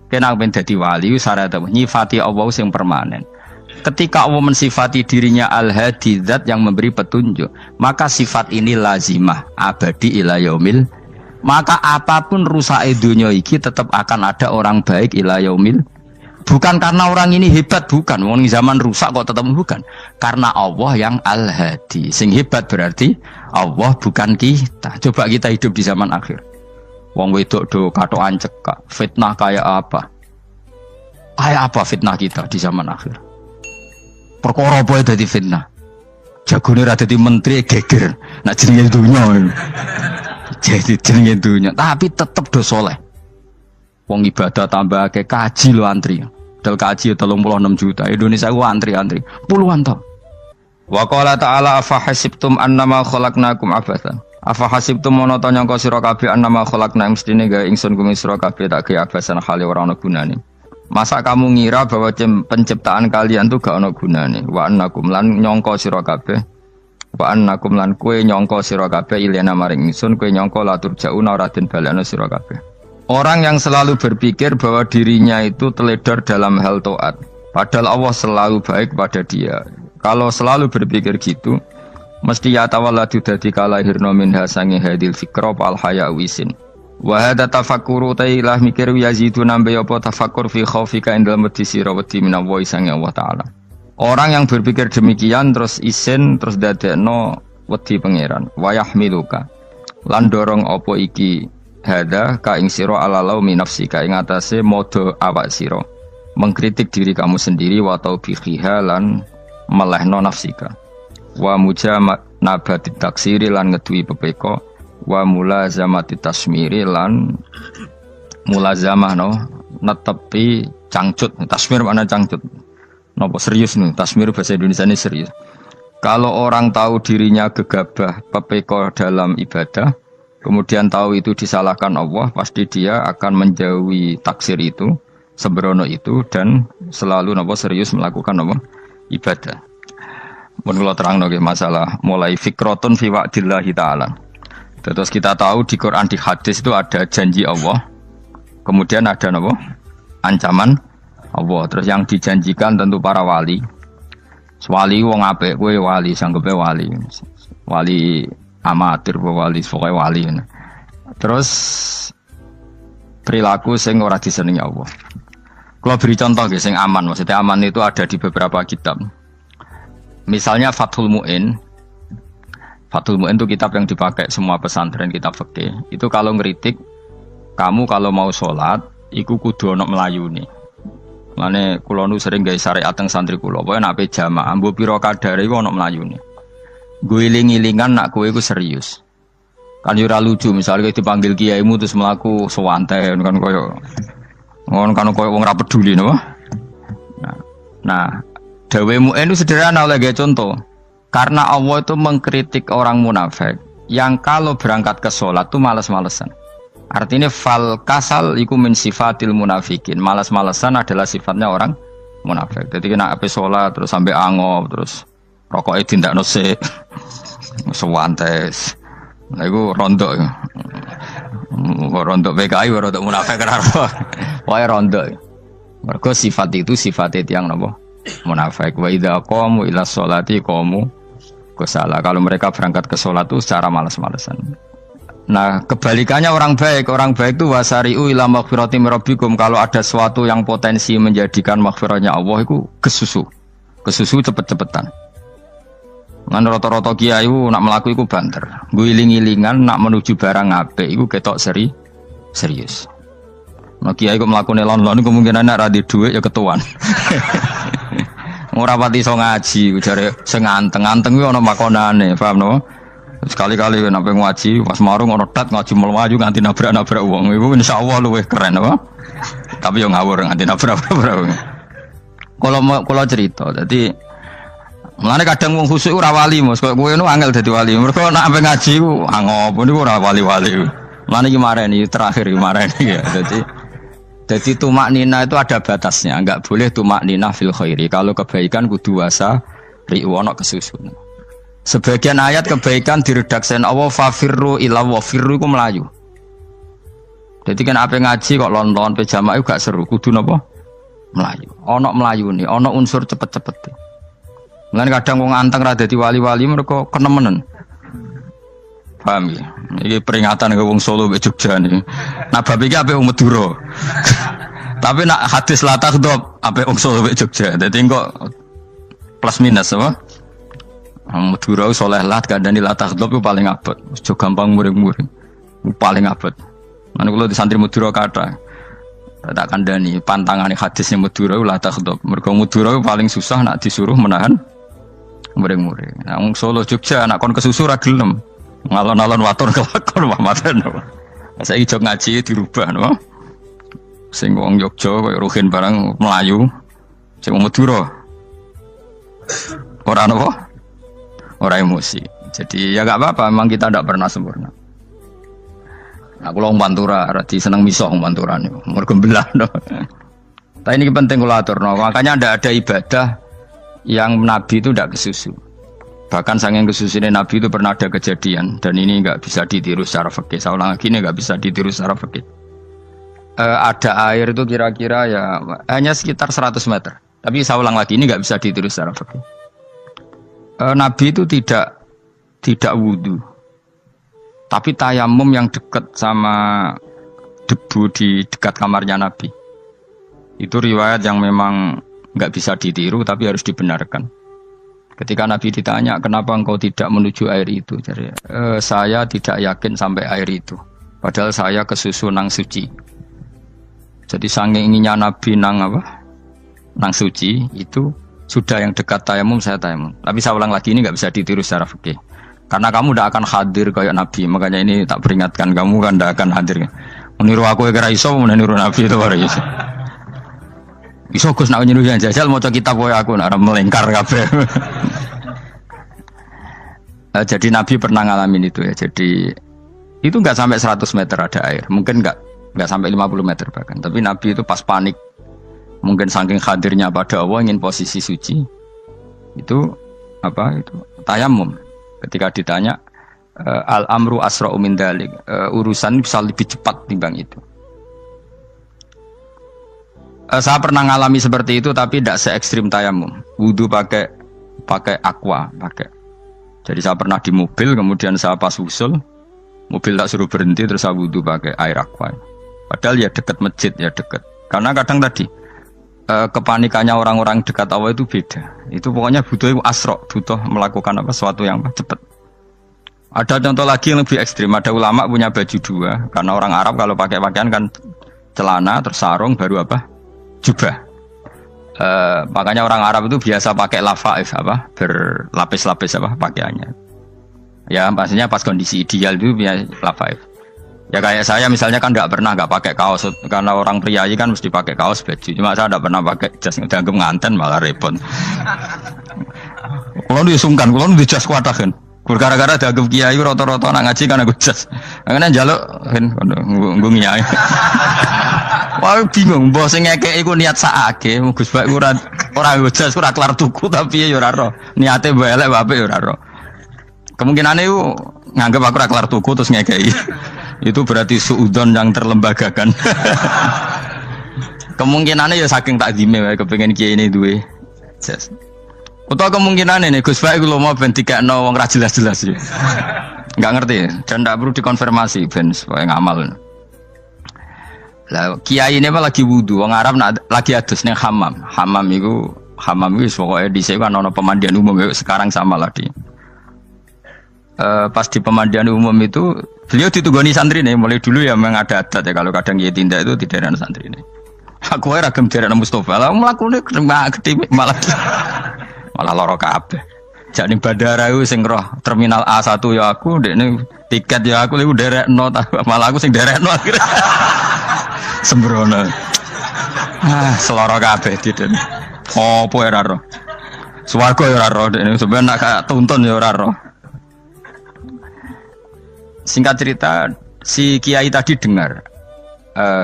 Kena ben dadi wali syarat nyifati Allah sing permanen. Ketika Allah mensifati dirinya al-hadi, zat yang memberi petunjuk, maka sifat ini lazimah abadi ila yaumil. Maka apapun rusak dunia iki tetap akan ada orang baik ila yaumil. Bukan karena orang ini hebat, bukan. Wong zaman rusak kok tetap bukan. Karena Allah yang al-hadi. Sing hebat berarti Allah bukan kita. Coba kita hidup di zaman akhir. Wong wedok do katokan cekak. Fitnah kayak apa? Kayak apa fitnah kita di zaman akhir? Perkara apa dadi fitnah? Jagone ra dadi menteri geger. Nak jenenge dunya. Jadi jenenge dunya, tapi tetep do saleh. Wong ibadah tambah ke kaji lo antri. Dal kaji 36 juta. Indonesia ku antri-antri puluhan tahun. Wa qala ta'ala afa hasibtum annama khalaqnakum abatsan. Afa hasibtum mono ta nyangka sira kabeh annama khalaqna mestine gawe ingsun kuwi sira kabeh tak gawe abasan hale ora ana gunane. Masa kamu ngira bahwa penciptaan kalian tuh gak ono gunane? Wa annakum lan nyangka sira kabeh. Wa annakum lan kowe nyangka sira kabeh ilena maring ingsun kowe nyangka latur jauna ora den balekno sira kabeh. Orang yang selalu berpikir bahwa dirinya itu teledor dalam hal taat, padahal Allah selalu baik pada dia. Kalau selalu berpikir gitu, mesti ya tawalladu dadi kalahirna minha sange hadil fikra al haya wisin. Wa hadza tafakkuru tailah mikir yazidu nambe apa tafakkur fi khaufika indal mati sira wedi minallahi sange Allah taala. Orang yang berpikir demikian terus isin terus dadekno wedi pangeran. Wa yahmiluka lan dorong apa iki hadza ka ing sira ala laumi nafsika ing atase modo awak sira. Mengkritik diri kamu sendiri wa taubihiha lan melehno nafsika. Wa mujamanabati taksiri lan ngeduwi pepeko. Wa mulazamati tasmiri lan mulazamah no netepi cangcut. Tasmir mana cangcut? Napa serius nih? Tasmir bahasa Indonesia ini serius. Kalau orang tahu dirinya gegabah pepeko dalam ibadah, kemudian tahu itu disalahkan Allah, pasti dia akan menjauhi taksir itu, sembrono itu, dan selalu napa serius melakukan napa ibadah. Mun kula terangno nggih masalah mulai fikrotun fi wa'dillahi ta'ala. Terus kita tahu di Quran, di hadis itu ada janji Allah, kemudian ada apa? Ancaman Allah. Terus yang dijanjikan tentu para wali. Wali wong apik, kowe wali, sanggepe wali. Wali amatir, wali pokoke wali. Terus perilaku sing ora disenengi Allah. Kalau beri contoh nggih sing aman, maksudnya aman itu ada di beberapa kitab. Misalnya Fathul Mu'in. Fathul Mu'in itu kitab yang dipakai semua pesantren, kitab fikih. Itu kalau ngeritik, kamu kalau mau sholat, iku kudu ana melayune. Lane kula nu sering gawe syariat teng santri kula, pokoke nek jamaah mbuh pira kadare iku ana melayune. Guling-gilingan nak kowe iku serius. Kan yo ora lucu misalnya dipanggil kiaimu terus mlaku sewanten kan koyo ngono kan koyo wong ora peduli napa. Nah, dawe Mu'in itu sederhana oleh gawe contoh. Karena Allah itu mengkritik orang munafik yang kalau berangkat ke sholat itu malas-malesan. Artinya fal kasal iku min sifatil munafikin. Malas-malesan adalah sifatnya orang munafik. Jadi kena ape sholat terus sampai angop terus rokoknya tindak nose sewantes. Nah itu rontok. Rontok PKI, rontok munafik kenapa? Wah rontok. Mergo sifat itu sifatnya yang napa? Munafik. Wa idza qamu ila sholati qamu kusala. Kalau mereka berangkat ke sholat itu secara malas-malesan. Nah kebalikannya orang baik itu wasari'u ila maghfirati mirabbikum. Kalau ada sesuatu yang potensi menjadikan maghfiratnya Allah itu kesusu cepet-cepetan. Ngan rata-rata kiai nak melaku itu banter, guling-gilingan nak menuju barang apik itu ketok serius. Nah kiai kok melakukan lon-lon kemungkinan nak radi duit ya ketuan. Ora pati iso ngaji, jare sing anteng-anteng kuwi ana makonane, paham no? Sekali-kali nek ngaji, pas marung ana tat ngaji mlayu nganti nabrak-nabrak wong. Iku insyaallah luwih keren apa? Tapi yo ngawur nganti nabrak-nabrak wong. Kalau cerita, dadi mulane kadang wong khusuk ora wali, Mas. Kowe ngono angel dadi wali. Mergo nek ampe ngaji ku angop niku ora wali-wali. Mulane iki mareni terakhir iki mareni ya. Jadi tumak nina itu ada batasnya, enggak boleh tumak nina fil khairi. Kalau kebaikan kudu wasa riwono kesusun. Sebagian ayat kebaikan diredaksikan Allah fafirru ila wa firru iku melayu. Jadi kan apa ngaji kok lonton pe jamaah gak seru, kudu napa? Melayu. Ana melayune, ana unsur cepet-cepet. Mulane kadang wong anteng ra dadi wali-wali mereka kenemenen. Paham ya? Ini peringatan ke wong Solo ke Jogja nih. Nah bab iki ape wong Madura. Tapi nak hadis la takhdhab ape wong Solo ke Jogja. Dadi kok plus minus apa? Madura soleh lah kandhani la takhdhab ku paling abot. Aja gampang muring-muring. Paling abot. Mana kula di santri Madura kata, tak kandani pantangane hadisnya Madura la takhdhab. Mergo Madura paling susah nak disuruh menahan muring-muring. Nah wong Solo Jogja nak kon kesusu ra gelem. Ngalon-alon waton kelakon pamatan. Saiki jog ngaji dirubah no. Sing wong Jogja koyo Ruhin barang Melayu. Sing wong Madura ora napa? Ora emosi. Jadi ya gak apa-apa, memang kita tidak pernah sempurna. Aku lo Pantura, rati seneng miso Pantura nih, mergo belah. No. Tapi ini penting kula aturno, makanya ada ibadah yang Nabi itu tidak kesusu. Bahkan saking kesusunya Nabi itu pernah ada kejadian dan ini nggak bisa ditiru secara fikih. Saya ulang lagi ini nggak bisa ditiru secara fikih. Ada air itu kira-kira ya hanya sekitar 100 meter. Tapi saya ulang lagi ini nggak bisa ditiru secara fikih. Nabi itu tidak wudu. Tapi tayamum yang dekat sama debu di dekat kamarnya Nabi. Itu riwayat yang memang nggak bisa ditiru tapi harus dibenarkan. Ketika Nabi ditanya, kenapa engkau tidak menuju air itu? Jadi, saya tidak yakin sampai air itu. Padahal saya kesusu nang suci. Jadi saking inginnya Nabi nang apa? Nang suci itu sudah yang dekat tayamum saya tayamum. Tapi saya ulang lagi ini nggak bisa ditiru secara fikih. Karena kamu tidak akan hadir kayak Nabi. Makanya ini tak peringatkan kamu kan tidak akan hadir. Meniru aku kira iso, meniru Nabi itu baru iso. Iso Gus nak niru yang jajal maca kitab koyo aku nak melengkar kabeh. Jadi Nabi pernah ngalamin itu ya. Jadi itu enggak sampai 100 meter ada air. Mungkin enggak sampai 50 meter bahkan. Tapi Nabi itu pas panik. Mungkin saking hadirnya pada Allah ingin posisi suci. Itu apa itu? Tayamum. Ketika ditanya al-amru asra'u min dzalik, urusan bisa lebih cepat timbang itu. Saya pernah ngalami seperti itu tapi tidak se ekstrim tayamum. Wudu pakai aqua, pakai. Jadi saya pernah di mobil kemudian saya pas usul, mobil tak suruh berhenti terus saya wudu pakai air aqua. Padahal ya dekat masjid ya dekat. Karena kadang tadi kepanikannya orang-orang dekat Allah itu beda. Itu pokoknya butuh asra, butuh melakukan apa sesuatu yang cepat. Ada contoh lagi yang lebih ekstrim. Ada ulama punya baju dua. Karena orang Arab kalau pakai pakaian kan celana terus sarung baru apa? Jubah. Makanya orang Arab itu biasa pakai lafaif apa? Berlapis-lapis apa pakaiannya. Ya pastinya pas kondisi ideal itu biasa lafaif. Ya kayak saya misalnya kan nggak pakai kaos karena orang priayi kan mesti pakai kaos baju. Cuma saya nggak pernah pakai jas dianggap nganten malah repot. Kalau disungkan, kalau di jas kuat kan. Gara-gara dianggap kiai roto-roto nak ngaji kan aku jas. Karena jaluk kan nggung nyai. Wah bingung, bos ngekek iku niat sakake, Gus Bak ora jas ora kelar tuku tapi ya ora ro. Niate elek wae ora ro. Kemungkinane iku nganggep aku ora kelar tuku terus ngekeki. Itu berarti suudon yang terlembagakan. Kemungkinannya ya saking takdime wae kepengin kiai ini duwe jas. Utawa kemungkinan ini Gus Baik lu mau ben dikekno wong ra jelas-jelas ya. Enggak ngerti dan ndak perlu dikonfirmasi ben supaya ngamal. Lah kiai ini apa lagi wudu wong Arab lagi adus ning hammam. Hammam iku pokoke dhisik kan ana pemandian umum sekarang sama lah di. Pas di pemandian umum itu beliau ditugoni santri nih, mulai dulu ya memang ada adat ya kalau kadang dia tindak itu tidak ada santri nih. Aku era ragam jarak Mustafa lah melakukan gede malah loro kabeh. Jadi bandara itu sing roh terminal A1 ya aku, dekne tiket ya aku liku derekno malah aku sing derekno akhirnya. Sembrono. Seloro kabeh diden. Opo ora roh. Swarga ya ora roh dekne sampeyan nak tuntun ya ora roh. Singkat cerita, si kiai tadi dengar,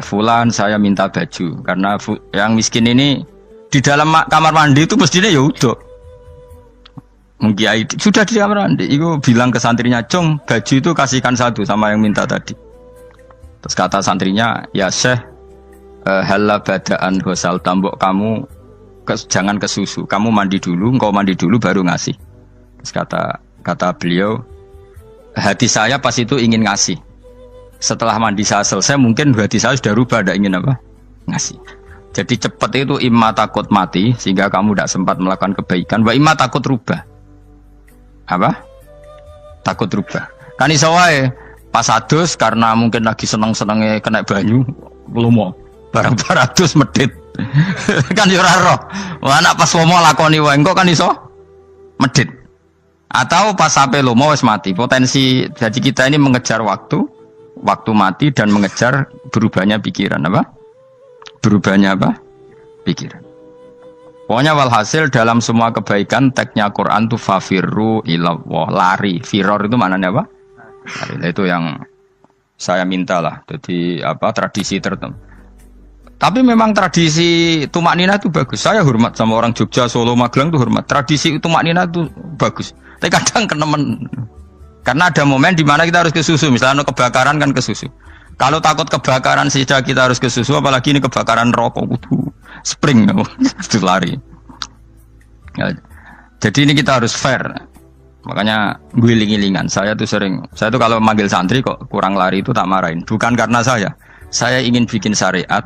Fulan saya minta baju karena yang miskin ini di dalam kamar mandi itu mestinya ya udah. Kiai sudah di kamar mandi, itu bilang ke santrinya, Cung baju itu kasihkan satu sama yang minta tadi. Terus kata santrinya, ya Syekh, halla badaan ghusal tambok kamu jangan ke susu, kamu mandi dulu, engkau mandi dulu baru ngasih. Terus kata beliau, hati saya pas itu ingin ngasih. Setelah mandi saya selesai, mungkin hati saya sudah rubah, tidak ingin apa? Ngasih. Jadi cepat itu imma takut mati, sehingga kamu tidak sempat melakukan kebaikan, wa imma takut rubah. Apa? Takut rubah. Kan iso wae pas adus karena mungkin lagi seneng-senenge kena banyu, lumo. Barang-barang adus medit. Kan yo ora roh. Wah anak pas lomo lakoni wae engko kan iso medit. Atau pas sampai lomo wis mati. Potensi jadi kita ini mengejar waktu mati dan mengejar berubahnya pikiran apa? Berubahnya apa? Pikiran. Pokoknya walhasil dalam semua kebaikan teksnya Quran tuh fafirru ilallah, lari. Firor itu maknanya apa? Lari. Itu yang saya minta lah. Jadi apa tradisi tertentu. Tapi memang tradisi tumak nina itu bagus. Saya hormat sama orang Jogja, Solo, Magelang itu hormat. Tradisi tumak nina itu bagus. Tapi kadang kenemen. Karena ada momen di mana kita harus ke susu. Misalnya kebakaran kan ke susu. Kalau takut kebakaran saja kita harus ke susu, apalagi ini kebakaran rokok, spring, itu lari. Ya, jadi ini kita harus fair. Makanya guling-gilingan. Saya tuh kalau manggil santri kok kurang lari itu tak marahin. Bukan karena saya ingin bikin syariat.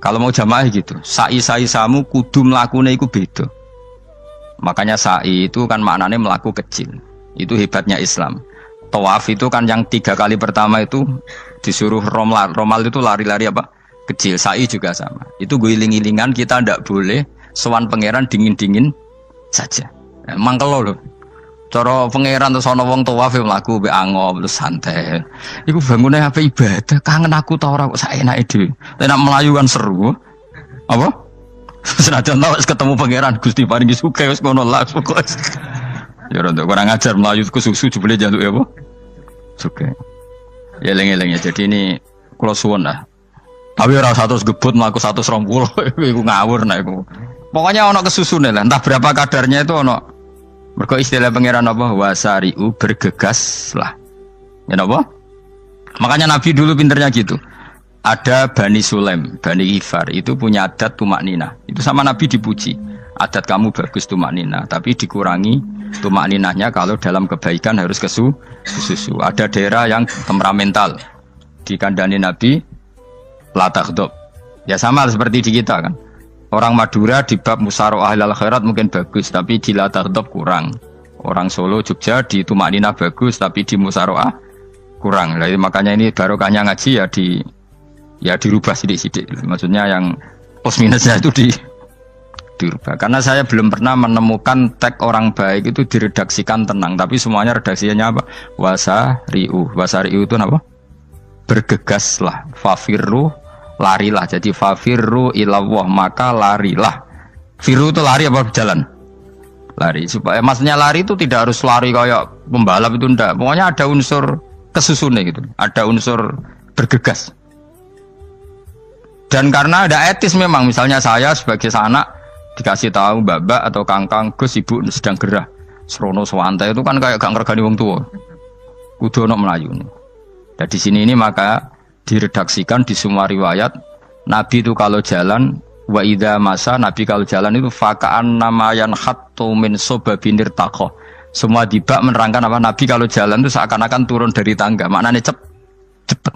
Kalau mau jamaah gitu, sa'i samu kudu mlakune iku beda. Makanya sa'i itu kan maknanya melaku kecil. Itu hebatnya Islam. Tawaf itu kan yang 3 kali pertama itu disuruh romal itu lari-lari apa? Kecil. Sa'i juga sama. Itu guling-gilingan kita ndak boleh sowan pangeran dingin-dingin saja. Emang kalau loh. Cara pangeran terus ana wong tawaf mlaku mbek angop terus santai. Iku bangune apa ibadah? Kangen aku ta ora kok saenake dhewe. Nek melayu kan seru. Apa? Senajan tau ketemu pangeran Gusti paringi sugih wis ngono lah pokoke. Ya ora kurang ajar melayu ke susu jebule njaluk ya apa? Sugih. Ya eling-eling ya. Jadi ini kula suwun lah. Tapi ora 100 gebut mlaku 120 iku ngawur nek iku. Pokoknya ana kesusune lah, entah berapa kadarnya itu ana. Mergo istilah pangeran apa? Wasari'u bergegas lah. Ya apa? Makanya Nabi dulu pinternya gitu. Ada Bani Sulaim, Bani Ghifar itu punya adat tumak nina. Itu sama Nabi dipuji. Adat kamu bagus tumak nina, tapi dikurangi tumak ninahnya kalau dalam kebaikan harus ke susu. Ada daerah yang temperamental. Dikandani Nabi la taghdab. Ya sama seperti di kita kan. Orang Madura di bab musyawarah ahlul khairat mungkin bagus, tapi di la taghdab kurang. Orang Solo, Jogja di tumak ninah bagus, tapi di musyawarah kurang. Jadi makanya ini barokahnya ngaji ya dirubah sidik-sidik. Maksudnya yang plus minusnya itu dirubah. Karena saya belum pernah menemukan tag orang baik itu diredaksikan tenang, tapi semuanya redaksinya apa? Wasari'u itu apa? Bergegaslah, fafirru, larilah. Jadi fafirru ilallah, maka larilah. Firu itu lari apa berjalan? Lari. Supaya maksudnya lari itu tidak harus lari kayak pembalap itu enggak. Pokoknya ada unsur kesusunnya gitu. Ada unsur bergegas. Dan karena ada etis memang, misalnya saya sebagai anak dikasih tahu mbak atau kangkang Gus ibu sedang gerah serono swantai itu kan kayak gak ngergani wong tua kudu ono melayu nih. Dan di sini ini maka diredaksikan di semua riwayat Nabi itu kalau jalan wa idza masa, Nabi kalau jalan itu fakaan namayan khattu min sobabinir takoh. Semua dibak menerangkan apa Nabi kalau jalan itu seakan-akan turun dari tangga, maknanya cepet.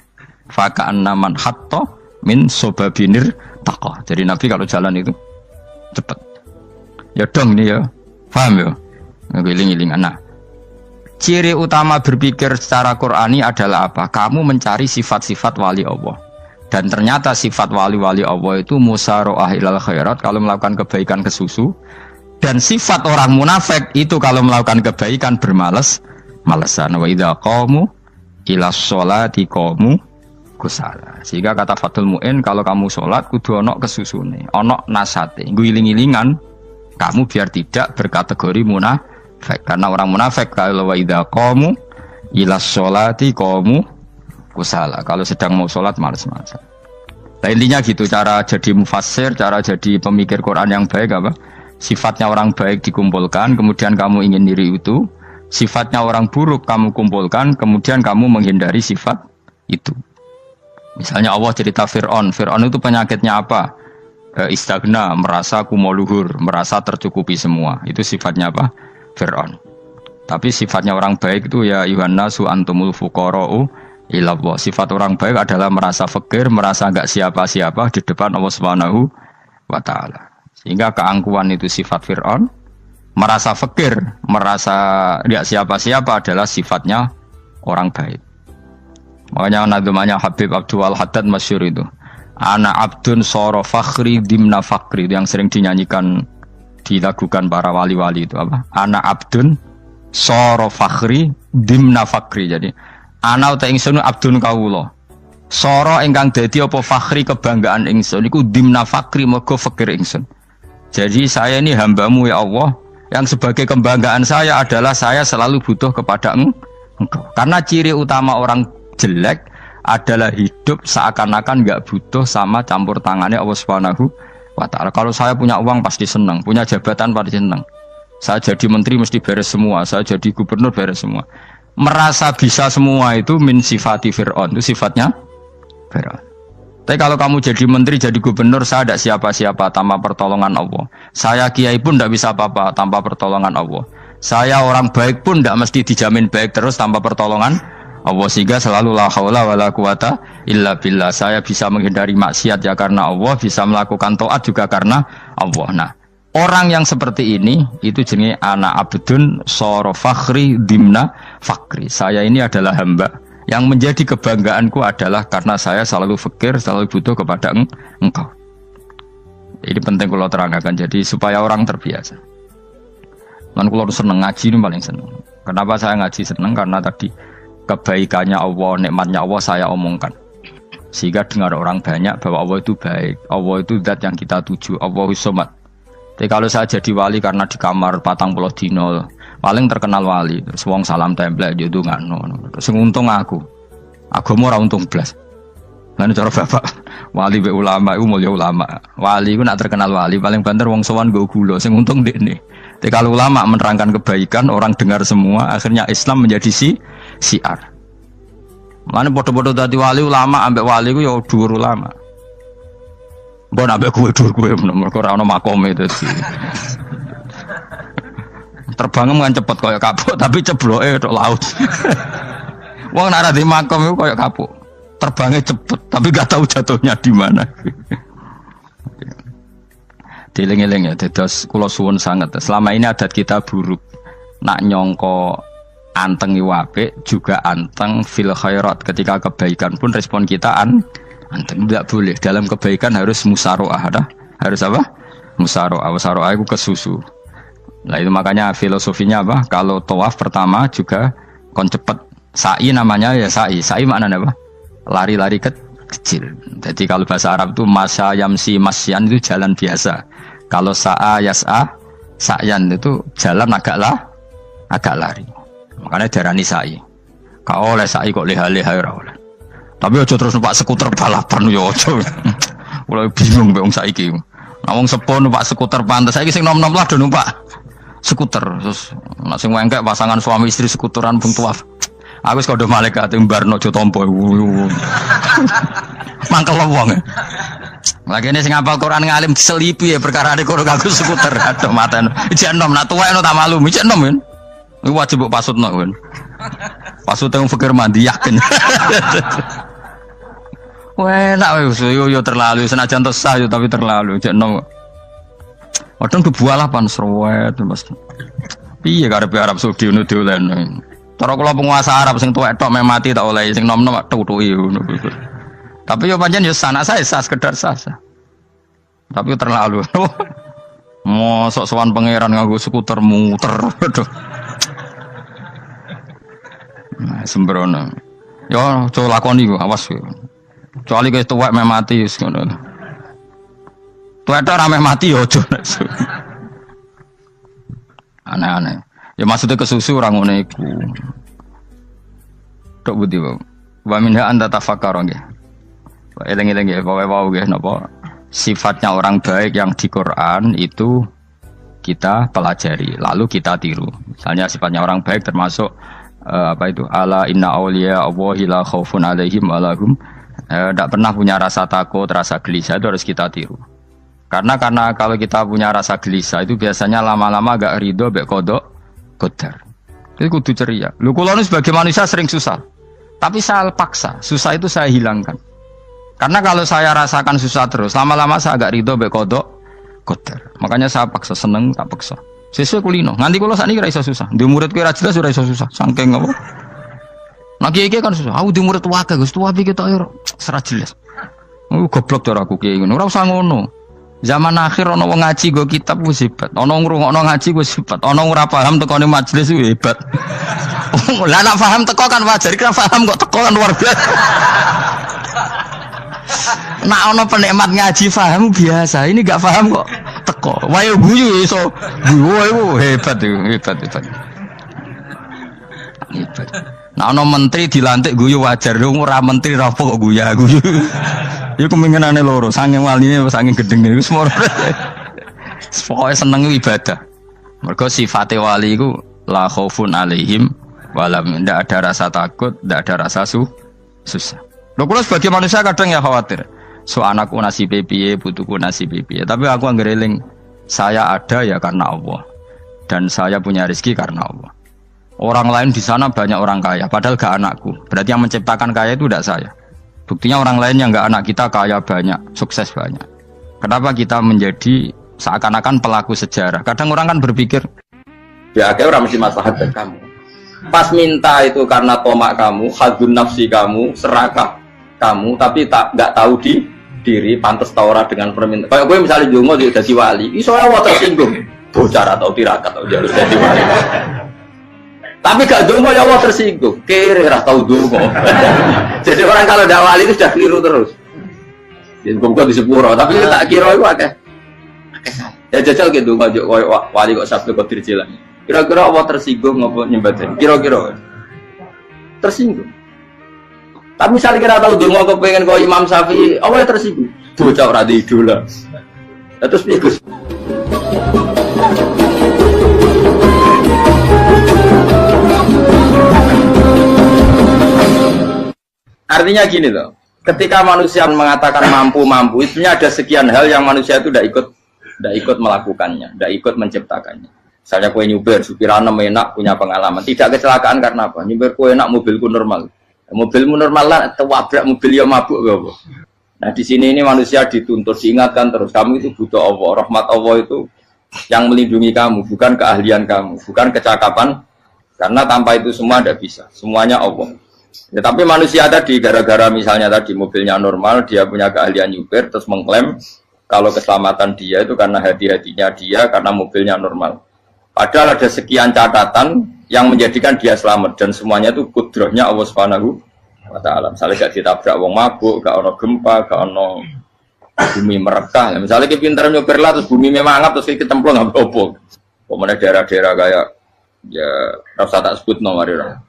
Fakaan naman khattu min sobabinir takoh. Jadi Nabi kalau jalan itu cepet. Ya dong ini ya. Paham ya? Ngiling-ngiling. Nah, ciri utama berpikir secara Qur'ani adalah apa? Kamu mencari sifat-sifat wali Allah. Dan ternyata sifat wali-wali Allah itu musyaroah ilal khairat kalau melakukan kebaikan ke susu. Dan sifat orang munafik itu kalau melakukan kebaikan bermalas-malesan. Wa idza qamu ila sholati qamu kusala. Sehingga kata Fathul Mu'in kalau kamu sholat kudu ono kesusune, ono nasate, guling-gilingan kamu biar tidak berkategori munafik. Karena orang munafik kalau wa idza qamu ila sholati qamu kusala. Kalau sedang mau sholat malas-malasan. Nah, intinya gitu cara jadi mufassir, cara jadi pemikir Quran yang baik apa? Sifatnya orang baik dikumpulkan, kemudian kamu ingin diri itu. Sifatnya orang buruk kamu kumpulkan, kemudian kamu menghindari sifat itu. Misalnya Allah cerita Fir'aun. Fir'aun itu penyakitnya apa? Istagna, merasa kumoluhur, merasa tercukupi semua. Itu sifatnya apa? Fir'aun. Tapi sifatnya orang baik itu ya Yuhannasu antumul fuqara'u ilallah. Sifat orang baik adalah merasa fakir, merasa enggak siapa-siapa di depan Allah Subhanahu wa taala. Sehingga keangkuhan itu sifat Fir'aun, merasa fakir, merasa enggak siapa-siapa adalah sifatnya orang baik. Makanya nadumanya Habib Abdul Haddad masyhur itu. Ana abdun soro fakhri dimna fakri, itu yang sering dinyanyikan, dilakukan para wali-wali itu apa? Ana abdun soro fakhri dimna fakri. Jadi ana uta ingsun abdun kawula. Soro ingkang dadi apa fakhri kebanggaan ingsun iku dimna fakri mergo fakir ingsun. Jadi saya ini hambamu ya Allah, yang sebagai kebanggaan saya adalah saya selalu butuh kepada Engkau. Karena ciri utama orang jelek adalah hidup seakan-akan nggak butuh sama campur tangannya Allah Subhanahu wa taala. Kalau saya punya uang pasti senang, punya jabatan pasti senang. Saya jadi menteri mesti beres semua, saya jadi gubernur beres semua. Merasa bisa semua itu min sifati Fir'aun, itu sifatnya Fir'aun. Tapi kalau kamu jadi menteri, jadi gubernur, saya tidak siapa-siapa tanpa pertolongan Allah. Saya kiai pun tidak bisa apa-apa tanpa pertolongan Allah. Saya orang baik pun tidak mesti dijamin baik terus tanpa pertolongan Allah, sehingga selalu la haula wala quwata illa billah. Saya bisa menghindari maksiat ya karena Allah, bisa melakukan taat juga karena Allah. Nah, orang yang seperti ini itu jenis ana abdun soro fakhri dimna fakri. Saya ini adalah hamba yang menjadi kebanggaanku adalah karena saya selalu fakir, selalu butuh kepada Engkau. Ini penting kalau terangkan, jadi supaya orang terbiasa. Man kalau seneng ngaji ini paling seneng. Kenapa saya ngaji seneng? Karena tadi kebaikannya Allah, nikmatnya Allah saya omongkan. Sehingga dengar orang banyak bahwa Allah itu baik, Allah itu zat yang kita tuju, Allahus Somad. Tapi kalau saya jadi wali karena di kamar 40 dino, paling terkenal wali, terus wong salam template yo ndongakno. Sing untung aku mau ora untung blas. Lan cara bapak wali be ulama iku mulya ulama. Wali iku nak terkenal wali paling banter wong sowan nggo gula, sing untung ndekne. Tapi kalau ulama menerangkan kebaikan, orang dengar semua, akhirnya Islam menjadi siar. Mulane padha-padha dadi wali, ulama ambek wali ku ya dhuwur ulama. Mbok ambek kowe dhuwur kowe mergo ora ono makome dadi. Terbang kan cepet kaya kapuk tapi cebloke tok laut. Wong nek ora di makom iku kaya kapuk. Terbangnya cepet tapi gak tahu jatuhnya di mana. Dieling-eling ya, dados kula suwun sanget. Selama ini adat kita buruk. Nak nyongko anteng apik juga anteng fil khairat. Ketika kebaikan pun respon kita anteng, tidak boleh. Dalam kebaikan harus musaroah, harus apa? Musaroah. Musaroah itu kesusu. Nah itu makanya filosofinya apa? Kalau tawaf pertama juga kon cepet. Sa'i namanya ya sa'i. Sa'i maknanya apa? Lari-lari kecil. Jadi kalau bahasa Arab itu masya yamsi masyan itu jalan biasa. Kalau sa'a yas'a sa'yan itu jalan agak lari. Makanya darani sa'i. Kau oleh sa'i kok leha-leha ora oleh. Tapi aja terus numpak skuter balapan yo aja. Mulai bingung mbek wong saiki. Nah wong sepo numpak skuter pantes saiki sing nom-nom lah do numpak skuter. Terus nek sing wengkek pasangan suami istri skuteran bung tuaf. Aku wis kodho malaikat mbarno aja tampa. Mangkel wong. Lagi ini sing hafal Quran ngalim diselipi ya perkara ada kono kanggo skuter. Aduh maten. Ijek enom nak tuwekno tak malu. Ijek enom kan. Iku wajib mbok pasutno kan. Pasut teng fikir mandi yakin. Wah, nak yo terlalu senajan to sah yo tapi terlalu. Ijek enom. Wadon kebualah pan srowet Mas. Piye karepe Arab Saudi ngono dolen. Cara kula penguasa Arab sing tuwek tok meh mati tak oleh sing nom-nom tutuki ngono. Tapi yo pancen yo sanak saya sah sekedar sah. Tapi terlalu. Mosok sowan pangeran nganggo skuter muter. Aduh. Nah, sembrono. Yo coba lakoni kok awas. Kecuali kowe tuwek meh mati wis ngono. Tuwek tok ora meh mati yo aja. Aneh-aneh. Ya maksudnya kesusu orang ngono iku. Tok budi wae. Wa minha anta tafakkar nggih. Eleng-eleng nggih, wae-wae nggih napa? Sifatnya orang baik yang di Quran itu kita pelajari, lalu kita tiru. Misalnya sifatnya orang baik termasuk apa itu? Ala inna auliya Allahi la khaufun alaihim wa lahum Tidak pernah punya rasa takut, rasa gelisah itu harus kita tiru. Karena kalau kita punya rasa gelisah itu biasanya lama-lama agak ridho, bek kodok, kodar. Itu kudu ceria. Lu kalau sebagai manusia sering susah, tapi saya paksa, susah itu saya hilangkan. Karena kalau saya rasakan susah terus, lama-lama saya agak ridho, bek kodok, kodar. Makanya saya paksa, seneng tak paksa. Sesuai kulino. Nganti kalau saat ini kira iso susah. Di murid kira jelas sudah iso susah. Sangking apa? Nah kiai kan susah. Aku di murid wakil, gus tua pikir tak air serat jelas. Goblok cara aku kiai ngono. Ora usah ngono. Zaman akhir ono wong ngaji go kitab wis hebat. Ono ngrungokno ngaji wis hebat. Ono ora paham tekone majelis wis hebat. Lah nek paham teko kan wajar, kira paham kok teko kan luar biasa. Nak ono penikmat ngaji paham biasa. Ini gak paham kok teko. Wae guyu iso. Guyu hebat itu, hebat. Hebat. Nah ono menteri dilantik guyu wajar. Ora menteri ra kok guyu. Iku kemungkinane loro, saking waline saking gedenge iku semua. Pokoke seneng ibadah. Mergo sifate wali iku la khaufun alaihim walam, ndak ada rasa takut, ndak ada rasa susah. Lho kula sebagai manusia kadang ya khawatir. So anakku nasib piye, putuku nasib piye. Tapi aku anggereling saya ada ya karena Allah. Dan saya punya rezeki karena Allah. Orang lain di sana banyak orang kaya, padahal gak anakku. Berarti yang menciptakan kaya itu tidak saya. Buktinya orang lain yang nggak anak kita kaya banyak, sukses banyak. Kenapa kita menjadi seakan-akan pelaku sejarah? Kadang orang kan berpikir, ya akhirnya orang mesti maslahat dan kamu. Pas minta itu karena tomak kamu, hadun nafsi kamu, serakah kamu, tapi nggak tahu diri, pantas taura dengan permintaan. Kayak gue misalnya jongo jadi wali, iso Allah tersinggung, bocah atau tirakat atau harus jadi wali. Tapi gak dongo ya Allah tersinggung, kere rasa tahu dongo. Jadi orang kalau tidak wali itu sudah keliru terus. Jadi kok di sepuro, tapi tak kira itu akeh. Ya jajal gitu ngajak wali kok sabtu kok dirjilan. Kira-kira Allah tersinggung ngopo nyembatin? Kira-kira tersinggung. Tapi misalnya kira tahu dongo kok pengen kok Imam Syafi'i, Allah tersinggung. Bocah ora di idola. Terus pikus. Artinya gini loh, ketika manusia mengatakan mampu, itu ada sekian hal yang manusia itu tidak ikut melakukannya, tidak ikut menciptakannya. Misalnya kue nyuber, supirana enak, punya pengalaman, tidak kecelakaan karena apa? Nyuber kue enak, mobilku normal, mobilmu normal lah, tewabrak mobil yang mabuk, gak. Nah di sini ini manusia dituntut, diingatkan terus, kamu itu butuh Allah, rahmat Allah itu yang melindungi kamu, bukan keahlian kamu, bukan kecakapan, karena tanpa itu semua tidak bisa, semuanya Allah. Ya, tapi manusia tadi gara-gara misalnya tadi mobilnya normal, dia punya keahlian nyupir, terus mengklaim kalau keselamatan dia itu karena hati-hatinya dia, karena mobilnya normal. Padahal ada sekian catatan yang menjadikan dia selamat dan semuanya itu kudrahnya Allah Subhanahu wa Ta'ala. Misalnya gak ditabrak wong mabuk, gak ono gempa, gak ono bumi merekah. Misalnya kita pintar nyupir lah, terus bumi memang terus kita cemplung nggak apa-apa. Kemudian daerah-daerah kayak ya rasa tak sebut nomor orang.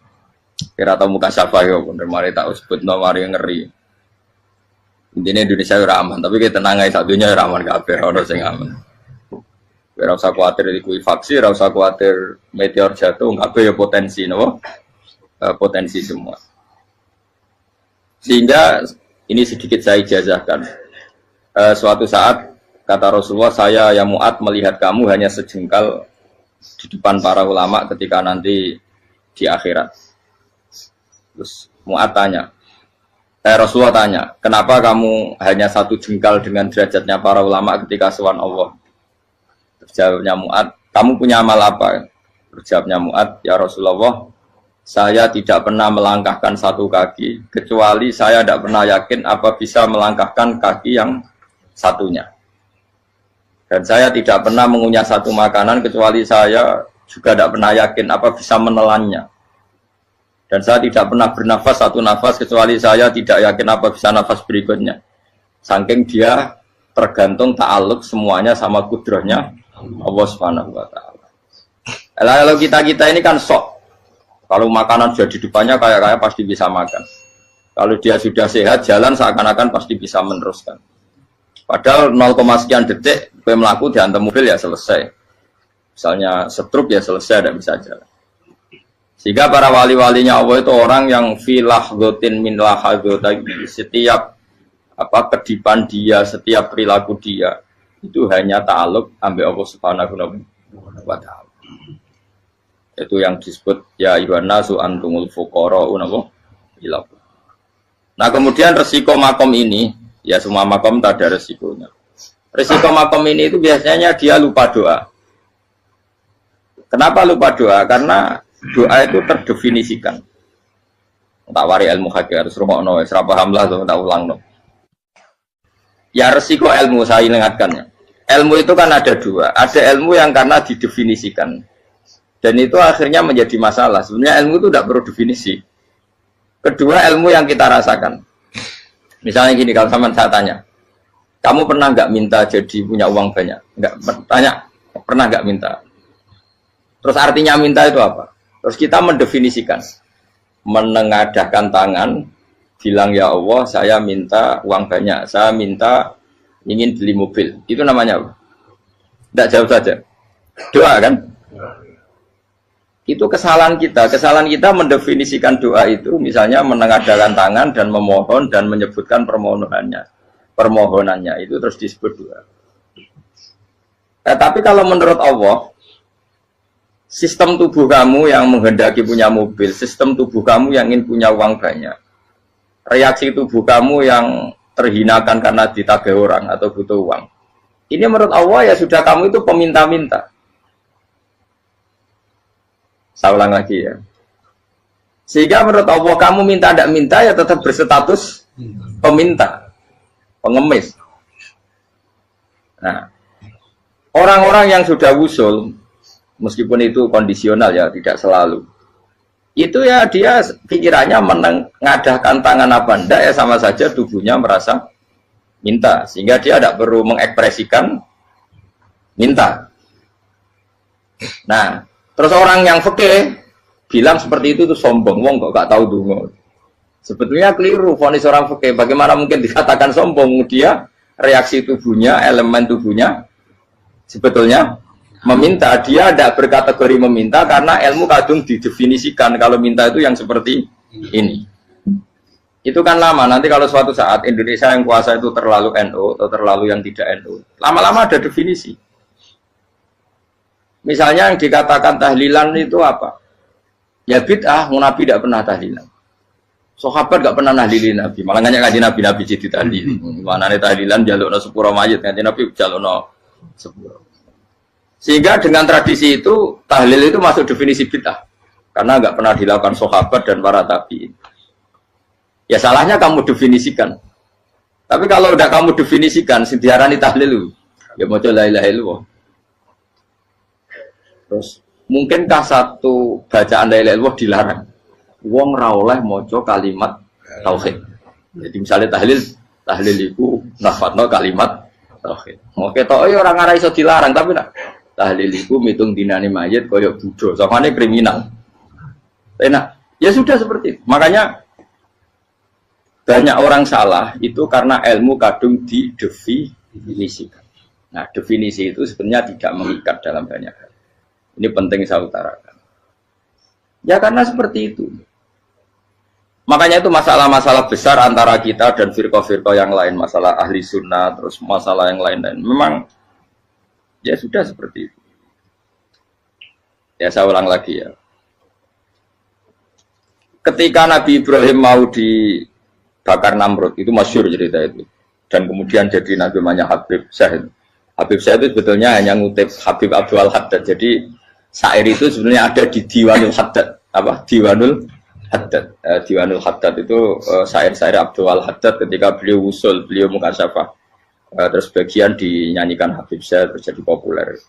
Kira tahu muka siapa yo, bener mari tak sebut nomor yang ngeri. Intinya Indonesia ora aman, tapi kita tenang aja satunya ora aman kabeh, ora sing aman. Ora usah kuwatir likuifaksi, ora usah kuwatir meteor jatuh, kabeh ya potensi napa? Potensi semua. Sehingga ini sedikit saya ijazahkan. Suatu saat kata Rasulullah, saya ya Mu'ad melihat kamu hanya sejengkal di depan para ulama ketika nanti di akhirat. Terus Mu'ad tanya, Rasulullah tanya, kenapa kamu hanya satu jengkal dengan derajatnya para ulama ketika sowan Allah? Terjawabnya Mu'ad, kamu punya amal apa? Terjawabnya Mu'ad, ya Rasulullah, saya tidak pernah melangkahkan satu kaki, kecuali saya tidak pernah yakin apa bisa melangkahkan kaki yang satunya. Dan saya tidak pernah mengunyah satu makanan, kecuali saya juga tidak pernah yakin apa bisa menelannya. Dan saya tidak pernah bernafas satu nafas kecuali saya tidak yakin apa bisa nafas berikutnya. Saking dia tergantung ta'aluk semuanya sama kudrahnya Allah Subhanahu wa Ta'ala. Kalau kita ini kan sok. Kalau makanan sudah di depannya kayak pasti bisa makan. Kalau dia sudah sehat jalan seakan-akan pasti bisa meneruskan. Padahal 0, sekian detik gue melaku dihantam mobil ya selesai. Misalnya stroke ya selesai, tidak bisa jalan. Sehingga para wali-walinya Allah itu orang yang filah gotin min lahadotagi, setiap kedipan dia, setiap perilaku dia itu hanya ta'aluk ambil Allah Subhanahu wa ta'ala. Itu yang disebut ya ayyuhan nasu antumul fuqara'u ila. Nah, kemudian resiko makom ini, ya semua makom tak ada resikonya. Resiko makom ini itu biasanya dia lupa doa. Kenapa lupa doa? Karena doa itu terdefinisikan. Tak wari ilmu hakik harus rungokno wis ra paham lah tak ulangno. Ya resiko ilmu saya ingatkannya. Ilmu itu kan ada dua. Ada ilmu yang karena didefinisikan. Dan itu akhirnya menjadi masalah. Sebenarnya ilmu itu tidak perlu definisi. Kedua, ilmu yang kita rasakan. Misalnya gini, kalau sama saya tanya, kamu pernah nggak minta jadi punya uang banyak? Nggak tanya, pernah nggak minta? Terus artinya minta itu apa? Terus kita mendefinisikan, menengadahkan tangan, bilang ya Allah, saya minta uang banyak, saya minta ingin beli mobil. Itu namanya apa? Tidak jauh saja. Doa kan? Itu kesalahan kita mendefinisikan doa itu misalnya menengadahkan tangan dan memohon dan menyebutkan permohonannya itu terus disebut doa. Tapi kalau menurut Allah, sistem tubuh kamu yang menghendaki punya mobil, sistem tubuh kamu yang ingin punya uang banyak, reaksi tubuh kamu yang terhinakan karena ditagih orang atau butuh uang, ini menurut Allah ya sudah kamu itu peminta-minta. Saya ulang lagi ya. Sehingga menurut Allah kamu minta tidak minta ya tetap berstatus peminta, pengemis. Nah, orang-orang yang sudah wusul, meskipun itu kondisional ya, tidak selalu. Itu ya dia pikirannya menengadahkan tangan apa enggak ya sama saja tubuhnya merasa minta. Sehingga dia tidak perlu mengekspresikan minta. Nah, terus orang yang fikih bilang seperti itu tuh sombong, wong kok gak tahu dungo. Sebetulnya keliru vonis orang fikih. Bagaimana mungkin dikatakan sombong? Dia reaksi tubuhnya, elemen tubuhnya sebetulnya meminta. Dia tidak berkategori meminta karena ilmu kadung didefinisikan kalau minta itu yang seperti ini. Itu kan lama. Nanti kalau suatu saat Indonesia yang kuasa itu terlalu NU atau terlalu yang tidak NU, lama-lama ada definisi. Misalnya yang dikatakan tahlilan itu apa? Ya bid'ah, Nabi tidak pernah tahlilan. Sahabat tidak pernah nahlilin Nabi. Malah nggak ngaji Nabi jadi tahlil. Mana nih tahlilan jalukno sepuro mayit, ngaji Nabi jalukno sepuro. Sehingga dengan tradisi itu tahlil itu masuk definisi bid'ah. Karena nggak pernah dilakukan sahabat dan para tabi'in. Ya salahnya kamu definisikan. Tapi kalau udah kamu definisikan, diarani tahlil, ya mau la ilaha illallah. Terus mungkinkah satu bacaan la ilaha illallah dilarang? Wong ra oleh maca kalimat tauhid. Jadi misalnya tahlil iku nafadno kalimat tauhid. Oke tok ya ora ngara iso dilarang tapi nak tahlil iku mitung dinane mayit kaya Buddha. Samane kriminal. Enak. Ya sudah seperti itu. Makanya banyak orang salah itu karena ilmu kadung didefinisikan. Nah, definisi itu sebenarnya tidak mengikat dalam banyak hal. Ini penting saya utarakan. Ya karena seperti itu. Makanya itu masalah-masalah besar antara kita dan firqah-firqah yang lain. Masalah ahli sunnah, terus masalah yang lain-lain. Memang, ya sudah seperti itu. Ya saya ulang lagi ya. Ketika Nabi Ibrahim mau dibakar Namrud, itu masyhur cerita itu. Dan kemudian jadi Nabi namanya Habib Syahid. Habib Syahid itu sebetulnya hanya ngutip Habib Abdul Haddad. Jadi syair itu sebenarnya ada di Diwanul Haddad. Apa? Diwanul Haddad. Diwanul Haddad itu syair-syair Abdul Haddad ketika beliau usul, beliau mukasyafah. Terus bagian dinyanyikan Habib Syahid terjadi populer.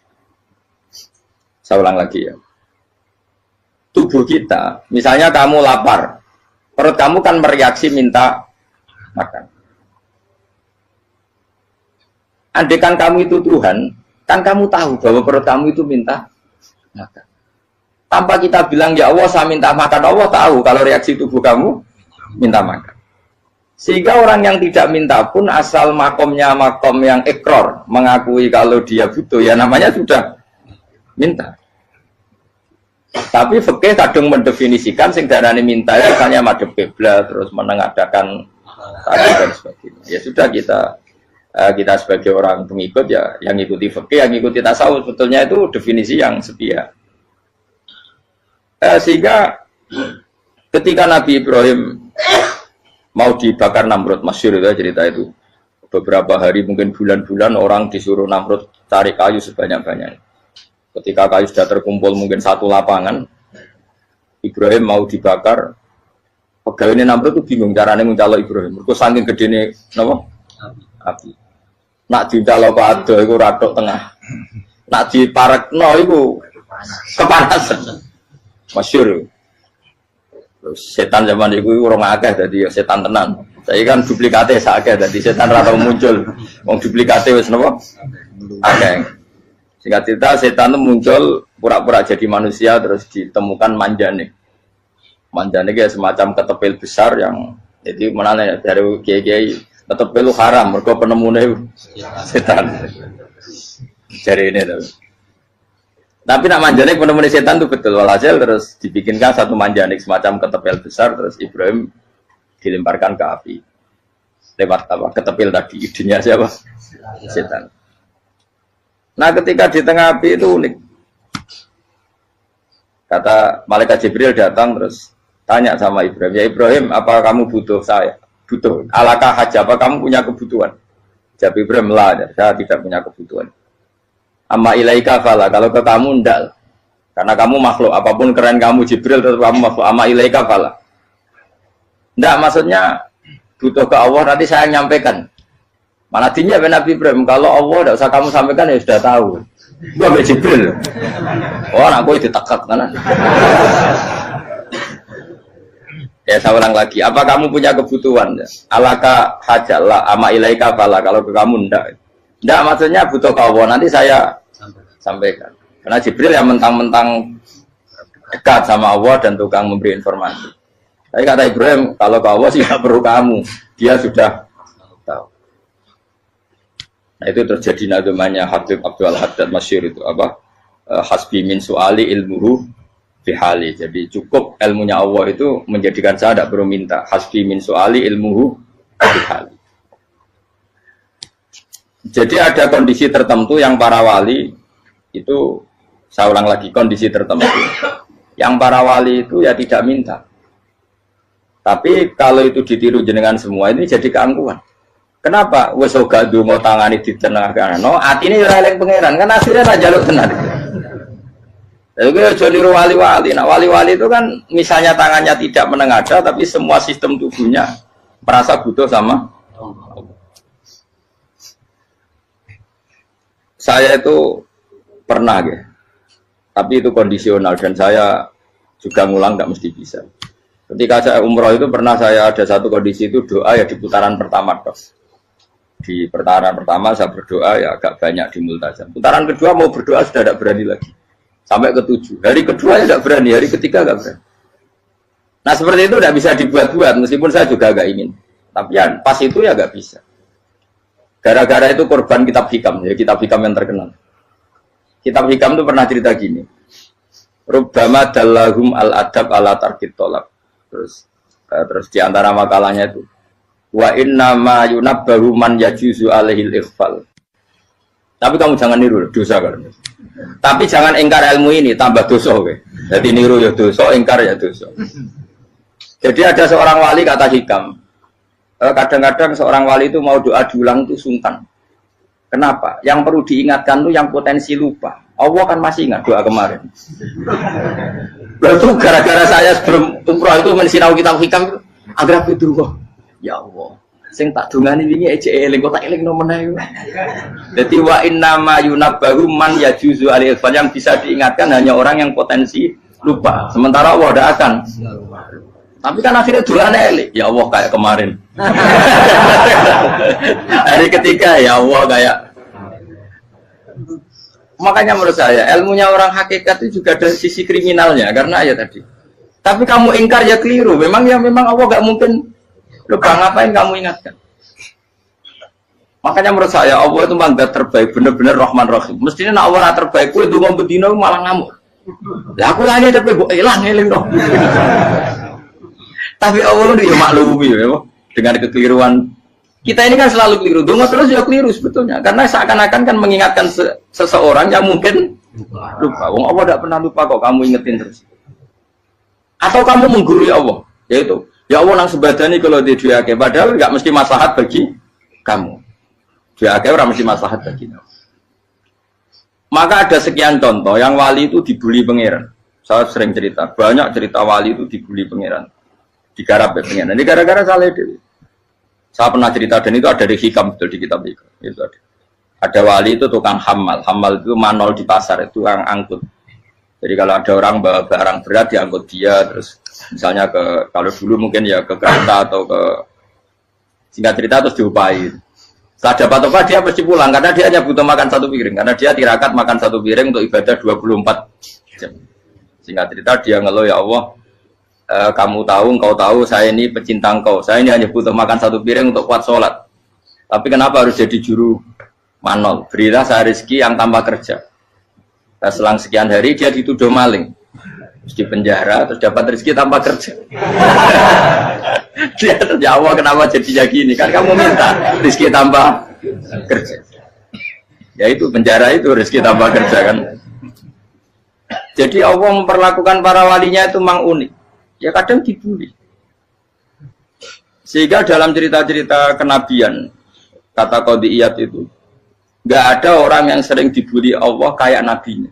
Saya ulang lagi ya. Tubuh kita, misalnya kamu lapar, perut kamu kan bereaksi minta makan. Andaikan kamu itu Tuhan, kan kamu tahu bahwa perut kamu itu minta makan. Tanpa kita bilang, ya Allah saya minta makan, Allah tahu kalau reaksi tubuh kamu minta makan. Sehingga orang yang tidak minta pun asal makomnya makom yang ikror, mengakui kalau dia butuh, ya namanya sudah minta. Tapi fikih kadang mendefinisikan sing darane minta misalnya madhep kiblat terus menengadakan tadi dan sebagainya. Ya sudah kita sebagai orang pengikut ya yang ikuti fikih, yang ikuti tasawuf sebetulnya itu definisi yang sepihak. Sehingga ketika Nabi Ibrahim mau dibakar Namrud, masyhur itu cerita itu. Beberapa hari mungkin bulan-bulan orang disuruh Namrud cari kayu sebanyak-banyaknya. Ketika kayu sudah terkumpul mungkin satu lapangan, Ibrahim mau dibakar. Pegawai ini Namrud itu bingung caranya mencalok Ibrahim. Mereka saking gede ini, apa? Api. Nak dicalok Pak Ado itu radok tengah. Nak diparekno itu kepanasan. Masyhur. Terus setan zaman itu orang akeh jadi setan tenan. Saya kan duplikatnya sakit jadi setan rata muncul. Wong duplikatnya wis napa? Akeh. Singkat cerita setan itu muncul pura-pura jadi manusia terus ditemukan manjane. Manjane kayak semacam ketepil besar yang jadi mana dari kiai-kiai ketepil itu haram mergo penemune setan. Jari ini tuh. Tapi nak manjane penemune setan itu betul walhasil terus dibikinkan satu manjane semacam ketepil besar terus Ibrahim dilemparkan ke api. Lewat apa? Ketepil tadi idenya siapa? Setan. Nah ketika di tengah api itu unik. Kata malaikat Jibril datang terus tanya sama Ibrahim, ya Ibrahim apa kamu butuh saya? Butuh. Alakah haja apa kamu punya kebutuhan? Jawab Ibrahim lah, saya tidak punya kebutuhan. Amma ilaika fala, kalau ke kamu ndak. Karena kamu makhluk, apapun keren kamu Jibril tetap kamu makhluk. Amma ilaika fala. Ndak maksudnya butuh ke Allah nanti saya nyampaikan. Mana dinya Nabi Ibrahim, kalau Allah tidak usah kamu sampaikan ya sudah tahu. Gua ambil Jibril. Oh, anak gue ditekak mana? Ya saya ulang lagi. Apa kamu punya kebutuhan? Alaka hajalah ama ilaika fala. Kalau ke kamu ndak. Ndak maksudnya butuh ke Allah nanti saya sampaikan. Karena Jibril yang mentang-mentang dekat sama Allah dan tukang memberi informasi. Tapi kata Ibrahim, kalau ke Allah sih nggak perlu kamu. Dia sudah tahu. Nah itu terjadi namanya Habib Abdul Haddad masyhur itu apa? Hasbi min su'ali ilmuhu bihali. Jadi cukup ilmunya Allah itu menjadikan saya tidak perlu minta. Hasbi min su'ali ilmuhu bihali. Jadi ada kondisi tertentu yang para wali itu, saya ulang lagi, kondisi tertentu yang para wali itu ya tidak minta. Tapi kalau itu ditiru jenengan semua ini jadi keangkuhan. Kenapa? Wes ora ndonga tangane ditenangkan. No, atine ora eling pangeran, kan akhirnya ra njaluk tenan. Lha iku aja niru wali-wali. Nah, wali-wali itu kan misalnya tangannya tidak menengadah tapi semua sistem tubuhnya merasa butuh sama Allah. Saya itu pernah ya. Tapi itu kondisional dan saya juga ngulang enggak mesti bisa. Ketika saya umroh itu pernah saya ada satu kondisi itu doa ya di putaran pertama toh. Di putaran pertama saya berdoa ya agak banyak di multazam. Putaran kedua mau berdoa sudah tidak berani lagi. Sampai ke-7. Hari kedua ya tidak berani, hari ketiga tidak berani. Nah seperti itu tidak bisa dibuat-buat meskipun saya juga agak ingin. Tapi ya pas itu ya agak bisa. Gara-gara itu korban kitab hikam, ya kitab hikam yang terkenal. Kitab hikam itu pernah cerita gini. Rubbama dallahum al-adab ala tarkit tolak. Terus di antara makalahnya itu wa inna ma yunabbahu man yajuzu alaihil ikhfal. Tapi kamu jangan niru dosa kan. Tapi jangan ingkar ilmu ini tambah dosa kowe. Jadi niru ya dosa, ingkar ya dosa. Jadi ada seorang wali kata hikam. Kadang-kadang seorang wali itu mau doa diulang itu sungkan. Kenapa? Yang perlu diingatkan itu yang potensi lupa. Allah kan masih ingat doa kemarin. Lalu gara-gara saya sebelum umroh itu mensinau kitab hikam itu agar itu kok. Ya Allah, sing tak dungani wingi ejek eling kok tak eling nomen ae. Dadi wa inna ma yunabbahu man yajuzu alil fal, yang bisa diingatkan hanya orang yang potensi lupa. Sementara Allah tidak akan. Tapi kan akhirnya doane eling. Ya Allah kayak kemarin. Hari ketiga ya Allah kayak. Makanya menurut saya ilmunya orang hakikat itu juga ada sisi kriminalnya karena ya tadi. Tapi kamu ingkar ya keliru. Memang Allah gak mungkin lupa, ngapain kamu ingatkan? Makanya menurut saya Allah itu mangga terbaik, benar-benar Rahman Rahim. Mestinya Allah terbaik, itu mau bedino malah ngamuk. Lah aku lagi tapi mbok eling dong. Tapi Allah itu ya maklumi ya, dengan kekeliruan. Kita ini kan selalu keliru, donga terus ya keliru sebetulnya. Karena seakan-akan kan mengingatkan seseorang yang mungkin lupa. Wong Allah tidak pernah lupa kok, kamu ingetin terus. Atau kamu menggurui Allah, yaitu ya Allah nang sebadani kalau di diake, padahal nggak mesti maslahat bagi kamu. Diake orang mesti maslahat bagi kamu. Maka ada sekian contoh yang wali itu dibully pangeran. Saya sering cerita, banyak cerita wali itu dibully pangeran, digarap ya pangeran. Ini gara-gara salah itu. Saya pernah cerita dan itu ada di hikam betul di kitab itu. Itu ada. Ada wali itu tukang hamal itu manol di pasar itu tukang angkut. Jadi kalau ada orang bawa barang berat diangkut dia, terus misalnya kalau dulu mungkin ya ke kereta atau ke singkat cerita terus diupain. Setelah dapat apa dia pasti pulang karena dia hanya butuh makan satu piring karena dia tirakat makan satu piring untuk ibadah 24 jam. Singkat cerita dia ngeluh ya Allah. Kamu tahu, engkau tahu, saya ini pecinta engkau. Saya ini hanya butuh makan satu piring untuk kuat sholat. Tapi kenapa harus jadi juru manol? Berilah saya rezeki yang tanpa kerja. Nah, selang sekian hari dia dituduh maling. Terus di penjara, terus dapat rezeki tanpa kerja. Dia terjawab kenapa jadinya gini? Kan kamu minta rezeki tanpa kerja. Ya itu penjara itu rezeki tanpa kerja kan. Jadi Allah memperlakukan para walinya itu memang unik. Ya kadang dibully. Sehingga dalam cerita-cerita kenabian, kata Qadiyat itu, nggak ada orang yang sering dibully Allah kayak nabinya.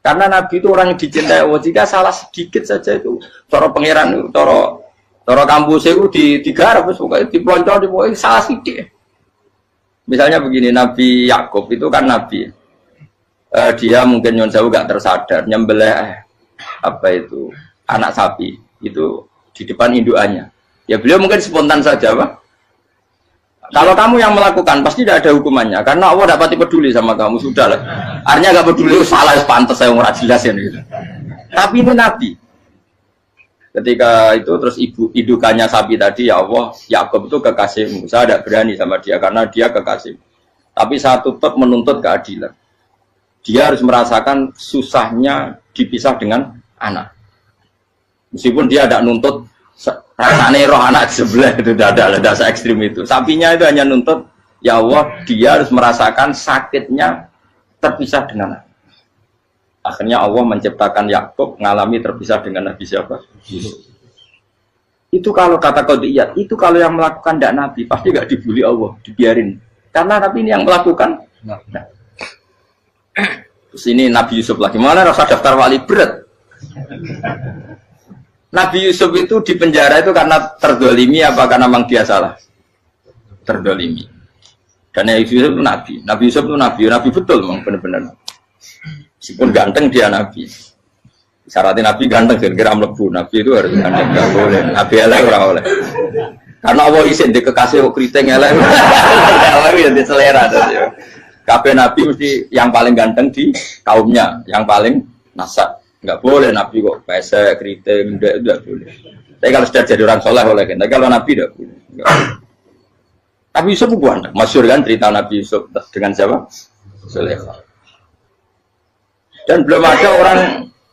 Karena nabi itu orang yang dicintai Allah. Jika salah sedikit saja itu, cara pangeran, cara kampus itu digarap, pokoknya dipelonco, salah sedikit. Misalnya begini, Nabi Yakub itu kan nabi. Dia mungkin nyon jauh nggak tersadar, nyembelih apa itu anak sapi itu di depan indukannya. Ya beliau mungkin spontan saja, Pak. Kalau kamu yang melakukan pasti tidak ada hukumannya karena Allah dapat peduli sama kamu sudah lah. Artinya nggak peduli salah pantas saya ora jelas ya gitu. Tapi ini nabi. Ketika itu terus indukannya sapi tadi ya Allah, Yakub itu kekasihmu. Saya tidak berani sama dia karena dia kekasih. Tapi saya tetap menuntut keadilan. Dia harus merasakan susahnya dipisah dengan anak. Meskipun dia tidak nuntut rasanya roh anak sebelah itu tidak ada se ekstrim itu. Sapinya itu hanya nuntut ya Allah dia harus merasakan sakitnya terpisah dengan anak. Akhirnya Allah menciptakan Yakub mengalami terpisah dengan Nabi siapa? Itu kalau kata Qadiyat, itu kalau yang melakukan tidak Nabi pasti nggak dibully Allah, dibiarin. Karena Nabi ini yang melakukan. Nah. Terus ini Nabi Yusuf lagi mana rasa daftar wali berat. Nabi Yusuf itu di penjara itu karena terdolimi apa karena memang dia salah? Terdolimi. Karena Yusuf itu Nabi. Nabi Yusuf itu Nabi betul memang benar-benar. Meskipun ganteng dia Nabi. Syaratnya Nabi ganteng kira-kira mlebu. Nabi itu harus ganteng, nggak boleh. Nabi elek ora oleh. Karena Allah izin di kekasih kok kriting elek. Allah itu di selera ya. Kabeh Nabi mesti yang paling ganteng di kaumnya, yang paling nasab. Enggak boleh Nabi kok pesek, kriting, enggak boleh. Tapi kalau sudah jadi orang soleh boleh kan. Tapi kalau Nabi enggak boleh. Nabi Yusuf bukan, masyhur kan cerita Nabi Yusuf dengan siapa? Zulaikha. Dan belum ada orang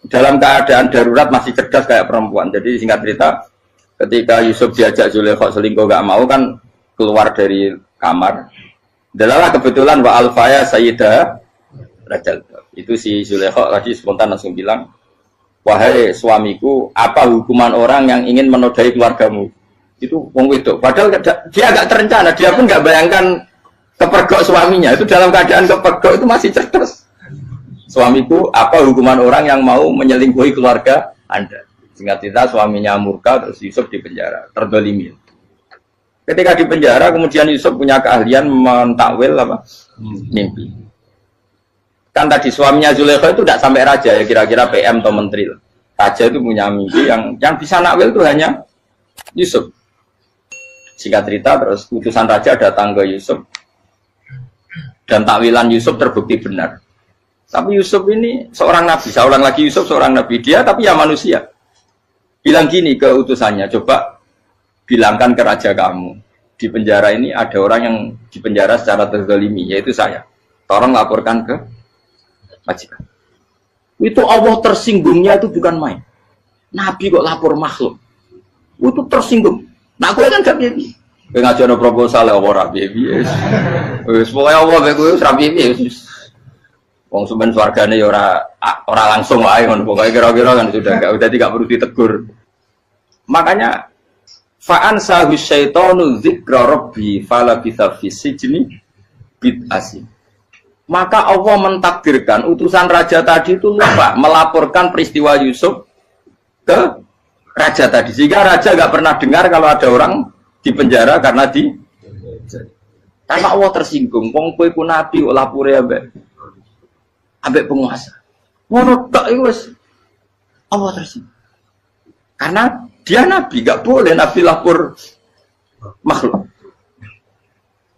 dalam keadaan darurat masih cerdas kayak perempuan. Jadi singkat cerita, ketika Yusuf diajak Zulaikha selingkuh enggak mau kan keluar dari kamar. Adalah kebetulan wa alfaya sayyidah rajal. Itu si Zulaikha tadi spontan langsung bilang, wahai suamiku, apa hukuman orang yang ingin menodai keluargamu? Itu wong wedok. Padahal dia agak terencana, dia pun nggak bayangkan kepergok suaminya. Itu dalam keadaan kepergok itu masih cerdas. Suamiku, apa hukuman orang yang mau menyelingkuhi keluarga Anda? Singkat cerita suaminya murka, terus Yusuf di penjara, terdolimi. Ketika di penjara, kemudian Yusuf punya keahlian mentakwil apa? Mimpi. Kan tadi suaminya Zulaikha itu tidak sampai raja ya, kira-kira PM atau menteri. Raja itu punya mimpi yang bisa nakwil itu hanya Yusuf. Singkat cerita terus utusan raja datang ke Yusuf dan takwilan Yusuf terbukti benar. Tapi Yusuf ini seorang nabi, seorang lagi Yusuf seorang nabi dia tapi ya manusia. Bilang gini ke utusannya, coba bilangkan ke raja kamu di penjara ini ada orang yang di penjara secara terzalimi yaitu saya. Tolong laporkan ke majikan. Itu Allah tersinggungnya itu bukan main. Nabi kok lapor makhluk. Itu tersinggung. Nah, aku kan gak piye. Kowe ngajono proposal apa ora piye. Wis pokoke Allah mek kowe ora piye. Wong sampean swargane ya ora langsung wae ngono. Pokoke kira-kira kan sudah enggak perlu ditegur. Makanya fa'an sahu syaitanu dzikra rabbi fala bisa fi sijni bid'asi. Maka Allah mentakdirkan utusan raja tadi itu lupa melaporkan peristiwa Yusuf ke raja tadi. Sehingga raja nggak pernah dengar kalau ada orang di penjara karena Allah tersinggung. Wong kowe ku nabi kok lapore ambek penguasa. Ngono tok iku wis Allah tersinggung. Karena dia nabi, nggak boleh nabi lapor makhluk.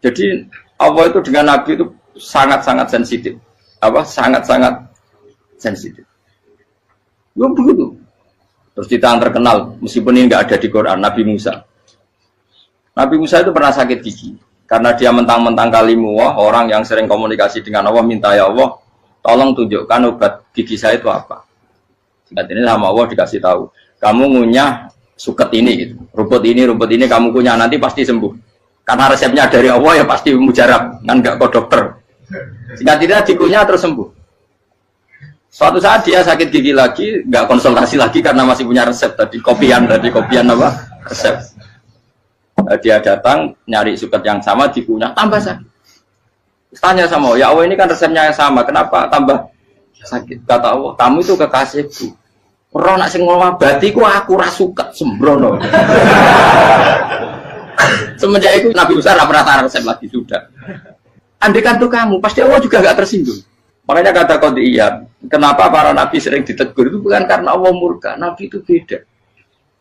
Jadi Allah itu dengan nabi itu sangat-sangat sensitif. Sangat-sangat sensitif. Ya begitu. Terus kita yang terkenal, meskipun ini nggak ada di Quran, Nabi Musa. Nabi Musa itu pernah sakit gigi. Karena dia mentang-mentang kalimullah, orang yang sering komunikasi dengan Allah, minta ya Allah, tolong tunjukkan obat gigi saya itu apa. Singkat ini sama Allah dikasih tahu. Kamu ngunyah suket ini, gitu. rumput ini kamu ngunyah, nanti pasti sembuh. Karena resepnya dari Allah ya pasti mujarab, kan nggak ke dokter. Sehingga tidak dikunyah terus sembuh. Suatu saat dia sakit gigi lagi, nggak konsultasi lagi karena masih punya resep tadi kopian apa resep. Dia datang nyari suket yang sama dikunyah tambah sakit. Tanya sama Allah, ya Allah ini kan resepnya yang sama, kenapa tambah sakit? Kata Allah, kamu itu kekasihku. Orang nak sing ngobati ku aku ra suket sembrono. Semenjak itu Nabi Musa pernah resep lagi sudah. Andaikan tuh kamu, pasti Allah juga nggak tersinggung. Makanya kata Qadiyat, kenapa para nabi sering ditegur itu bukan karena Allah murka, nabi itu beda.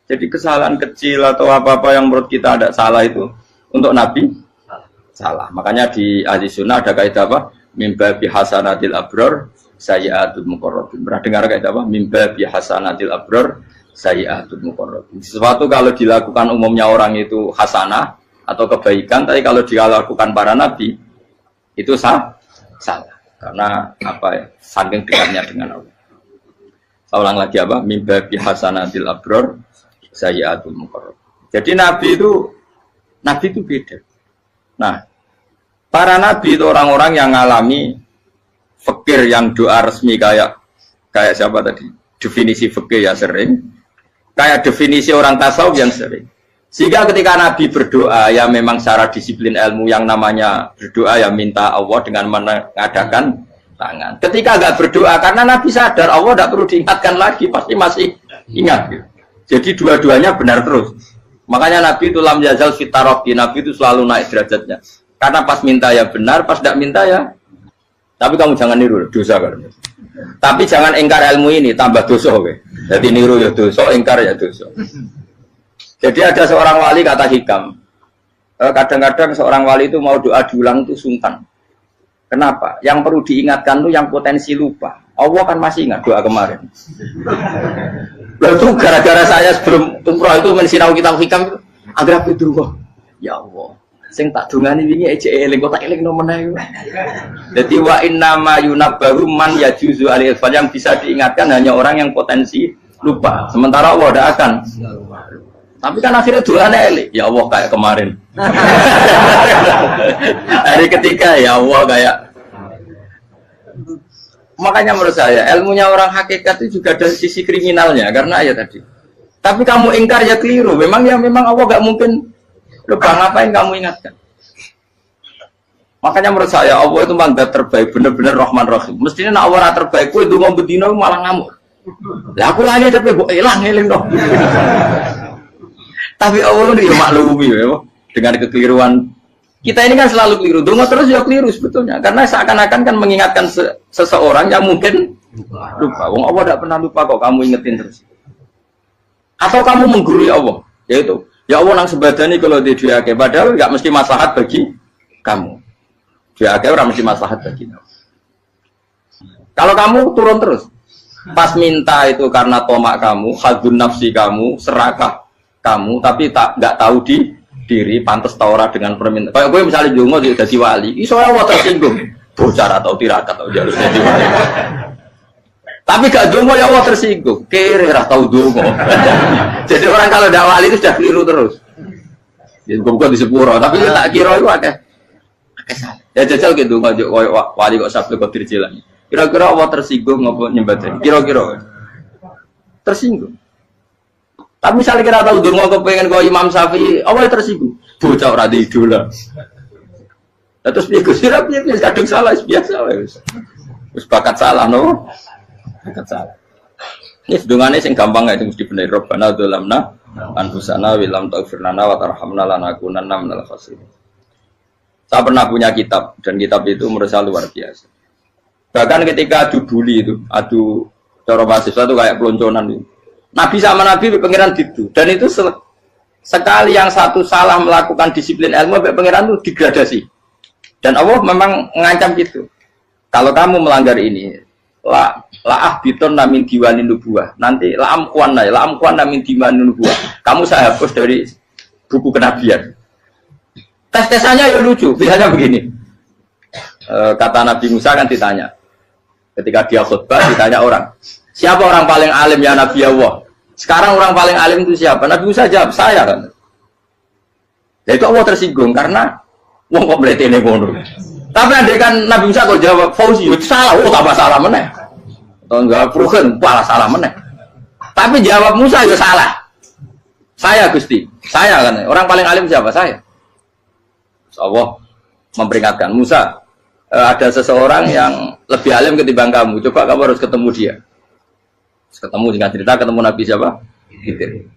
Jadi kesalahan kecil atau apa-apa yang menurut kita ada salah itu untuk nabi salah. Makanya di ahli sunnah ada kaidah apa? Mimba bihasanatil abror sayyi'atul muqarrabin. Pernah dengar kaidah apa? Mimba bihasanatil abror sayyi'atul muqarrabin. Sesuatu kalau dilakukan umumnya orang itu hasanah atau kebaikan, tapi kalau dilakukan para nabi itu salah. Karena apa ya? Saking dekatnya dengan Allah. Saya ulang lagi apa? Mimba bihasanatil abror sayyi'atul muqarrabin. Jadi nabi itu beda. Nah, para nabi itu orang-orang yang ngalami fikir yang doa resmi kayak siapa tadi? Definisi fikir ya sering. Kayak definisi orang tasawuf yang sering. Sehingga ketika Nabi berdoa, ya memang secara disiplin ilmu yang namanya berdoa ya minta Allah dengan mengadakan tangan. Ketika enggak berdoa, karena Nabi sadar Allah tidak perlu diingatkan lagi, pasti masih ingat. Gitu. Jadi dua-duanya benar terus. Makanya Nabi itu lam yazal fitaroki, Nabi itu selalu naik derajatnya. Karena pas minta ya benar, pas tidak minta ya. Tapi kamu jangan niru, dosa kan. Tapi jangan ingkar ilmu ini, tambah dosa. Okay? Jadi niru ya dosa, ingkar ya dosa. Jadi ada seorang wali kata hikam, kadang-kadang seorang wali itu mau doa diulang itu sungkan. Kenapa? Yang perlu diingatkan itu yang potensi lupa. Allah kan masih ingat doa kemarin. Lalu gara-gara saya sebelum umroh itu mensinau kitab hikam itu agar itu ya Allah. Sing tak dungani wingi ejek eling kok tak eling nomene iku. Dadi wa inna ma yunabbahu man yajuzu alil fal, yang bisa diingatkan hanya orang yang potensi lupa. Sementara Allah tidak akan. Tapi kan akhirnya doanya eling. Ya Allah kayak kemarin. Hari ketiga ya Allah kayak. Makanya menurut saya ilmunya orang hakikat itu juga ada sisi kriminalnya karena ya tadi. Tapi kamu ingkar ya keliru. Memang Allah gak mungkin lupa, ngapain kamu ingatkan. Makanya menurut saya Allah itu mandat terbaik, benar-benar Rahman Rahim. Mestinya nak Allah terbaik, itu ngomong bedino malah ngamuk. Lah aku lagi tapi kok eling dong. Tapi Allah itu ya maklumi ya, dengan kekeliruan. Kita ini kan selalu keliru, dongo terus ya keliru sebetulnya. Karena seakan-akan kan mengingatkan seseorang yang mungkin lupa. Wong Allah tidak pernah lupa kok, kamu ingetin terus. Atau kamu menggurui Allah, yaitu ya Allah nang sebadani kalau di diake, padahal nggak mesti maslahat bagi kamu. Diake orang mesti maslahat bagi kamu. Kalau kamu turun terus, pas minta itu karena tomak kamu, hadun nafsi kamu, serakah kamu, tapi nggak tahu diri pantas taura dengan permintaan. Kayak gue misalnya jongo jadi wali, iso Allah tersinggung, bocah atau tirakat atau harus jadi wali. Tapi gak dongo ya Allah tersinggung. Kere ra tau dongo. Jadi orang kalau ndak wali itu sudah keliru terus. Ya bukan di sepuro, tapi tak kira itu akeh. Ya jajal gitu nggak wali kok sabtu kok dirjelan. Kira-kira Allah tersinggung ngapa nyembah? Kira-kira tersinggung. Tapi misalnya kita tahu dongo kepengen kau Imam Syafi'i, Allah tersinggung. Bocah ora di idola. Terus piye Gus Ira piye kadung salah biasa wis. Wis bakat salah no. Bakat salah. Ini sedungane sing gampang ae mesti bener Rabbana dzalamna anfusana wa lam taghfir lana wa tarhamna lanakunanna minal khasirin. Saya pernah punya kitab dan kitab itu menurut saya luar biasa. Bahkan ketika adu bully itu, adu cara mahasiswa itu kayak pelonconan itu. Nabi sama Nabi pengiran gitu dan itu sekali yang satu salah melakukan disiplin ilmu pengiran itu degradasi. Dan Allah memang mengancam gitu. Kalau kamu melanggar ini, la ahbitun namin diwanin nubuah. Nanti la amkuan namin diwanin nubuah. Kamu saya hapus dari buku kenabian. Tes-tesannya ya lucu. Misalnya begini. Kata Nabi Musa kan ditanya. Ketika dia khutbah ditanya orang. Siapa orang paling alim ya Nabi Allah? Sekarang orang paling alim itu siapa? Nabi Musa jawab, saya kan. Ya itu Allah tersinggung karena wong kok mletene ngono. Tapi andai kan Nabi Musa kok jawab Fauzi, itu salah, tambah salah meneh. Atau enggak Prugen, malah salah meneh. Tapi jawab Musa itu salah. Saya Gusti, saya kan. Orang paling alim siapa? Saya. Allah memperingatkan Musa, ada seseorang yang lebih alim ketimbang kamu. Coba kamu harus ketemu dia. Terus ketemu dengan cerita ketemu Nabi siapa? Khidir.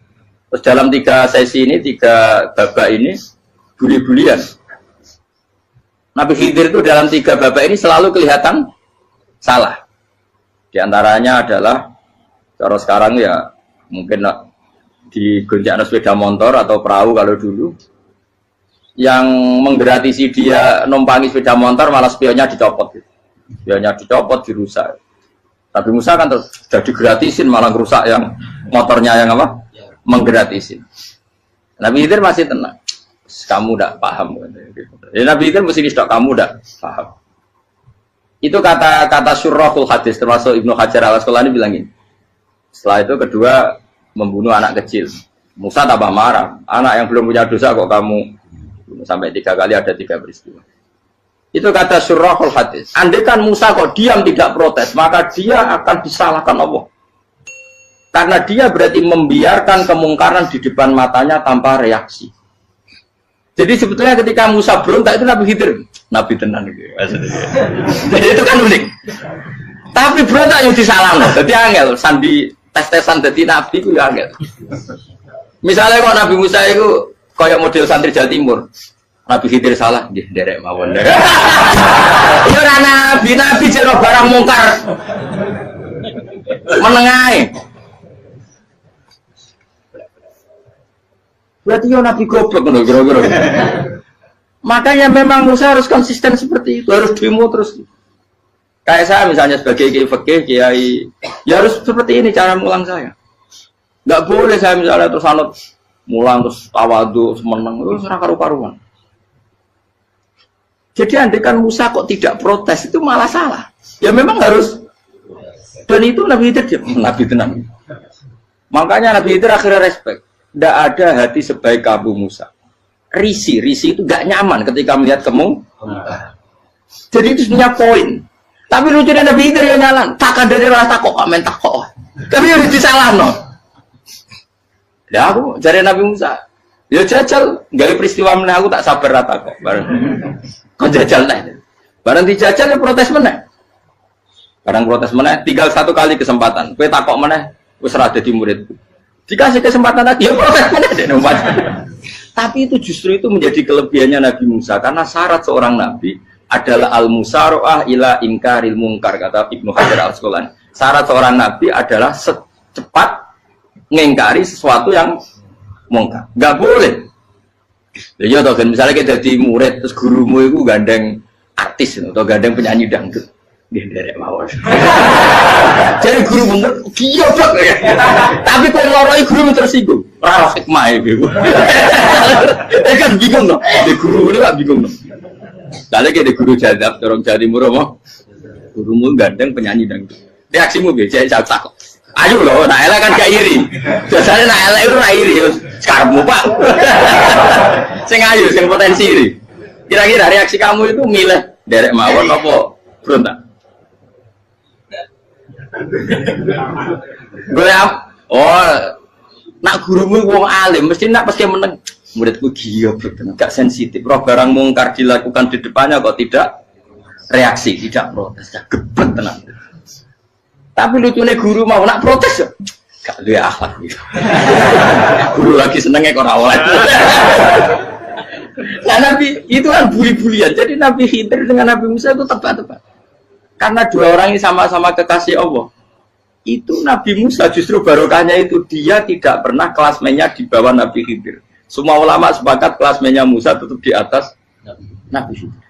Terus dalam 3 sesi ini, 3 babak ini buli-bulian. Nabi Khidir itu dalam 3 babak ini selalu kelihatan salah. Di antaranya adalah cara sekarang ya mungkin di gonjak sepeda motor atau perahu kalau dulu yang menggratisi dia numpangi sepeda motor malah spionnya dicopot. Spionnya dicopot, dirusak. Nabi Musa kan sudah digratisin malah rusak yang motornya yang apa? Menggratisin. Nabi Khidir masih tenang. Kamu tidak paham. Jadi Nabi Khidir mesti distok kamu tidak paham. Itu kata syurrahul hadis termasuk Ibnu Hajar al-Asqalani bilang ini. Setelah itu kedua membunuh anak kecil. Musa tambah marah. Anak yang belum punya dosa kok kamu sampai 3 kali ada 3 peristiwa. Itu kata syurrahul hadis. Andai kan Musa kok diam tidak protes, maka dia akan disalahkan Allah. Karena dia berarti membiarkan kemungkaran di depan matanya tanpa reaksi. Jadi sebetulnya ketika Musa berontak itu Nabi Khidir, Nabi tenan gitu. Jadi itu kan unik. Tapi berontak yang disalahkan. Jadi angel sandi tes-tesan jadi Nabi itu ya angel. Misalnya kok Nabi Musa itu kayak model santri Jawa Timur. Nabi Khidir salah, nggih nderek mawon. Ya ora nabi jero barang mungkar. Menengae. Berarti ya nabi goblok ngono kira-kira. Makanya memang Musa harus konsisten seperti itu, harus demo terus. Kayak saya misalnya sebagai kiai fikih, kiai ya harus seperti ini cara mulang saya. Enggak boleh saya misalnya terus anut mulang terus tawadhu semeneng terus ora karu-karuan. Jadi andai kan Musa kok tidak protes itu malah salah. Ya memang harus. Dan itu Nabi Khidir Nabi tenang. Makanya Nabi Khidir akhirnya respect. Tidak ada hati sebaik kamu Musa. Risi itu gak nyaman ketika melihat kamu. Jadi itu sebenarnya poin. Tapi lucunya Nabi Khidir yang nyalan. Takkan dari rasa kok amen takok. Tapi harus disalah no. Ya aku cari Nabi Musa. Ya jajal, gak peristiwa meneh aku tak sabar rata kok. Kok jajal nih? Barang dijajal ya protes meneh. Barang protes meneh, tinggal 1 kali kesempatan. Kowe takok meneh, wis ora dadi muridku. Dikasih kesempatan lagi, ya protes meneh deh. Tapi itu justru itu menjadi kelebihannya Nabi Musa karena syarat seorang nabi adalah al-musara'ah ila ingkaril munkar kata Ibnu Hajar al-Asqalani. Syarat seorang nabi adalah secepat mengingkari sesuatu yang mungkar. Enggak boleh. Ya toh kan misalnya kita jadi murid terus gurumu itu gandeng artis atau gandeng penyanyi dangdut. Nggih nderek mawon. Jadi guru bener goblok ya. Tapi kok loroi guru tersinggung. Ora hikmah iku. Kan bingung loh. Di guru itu kan bingung loh. Lha lek guru jadab dorong Jawa Timur apa? Gurumu gandeng penyanyi dangdut. Reaksimu biasa jauh takut. Ayo loh, nak elek kan gak iri. Biasanya nak elek itu nak iri. Sekarangmu Pak. Sing ayu, sing potensi iri. Kira-kira reaksi kamu itu milih derek mawon apa berontak? Gue nak gurumu wong alim mesti nak pasti meneng. Muridku gila betul, gak sensitif. Roh barang mungkar dilakukan di depannya kok tidak reaksi, tidak protes, gebet tenang. Tapi lucunya guru mau nak protes ya, gak luwe akhlak gitu. Guru lagi senengnya kok rawat. Nah Nabi itu kan buli-bulian. Jadi Nabi Khidir dengan Nabi Musa itu tepat-tepat. Karena dua orang ini sama-sama kekasih Allah. Itu Nabi Musa justru barokahnya itu dia tidak pernah kelasmennya di bawah Nabi Khidir. Semua ulama sepakat kelasmennya Musa tetap di atas Nabi Khidir.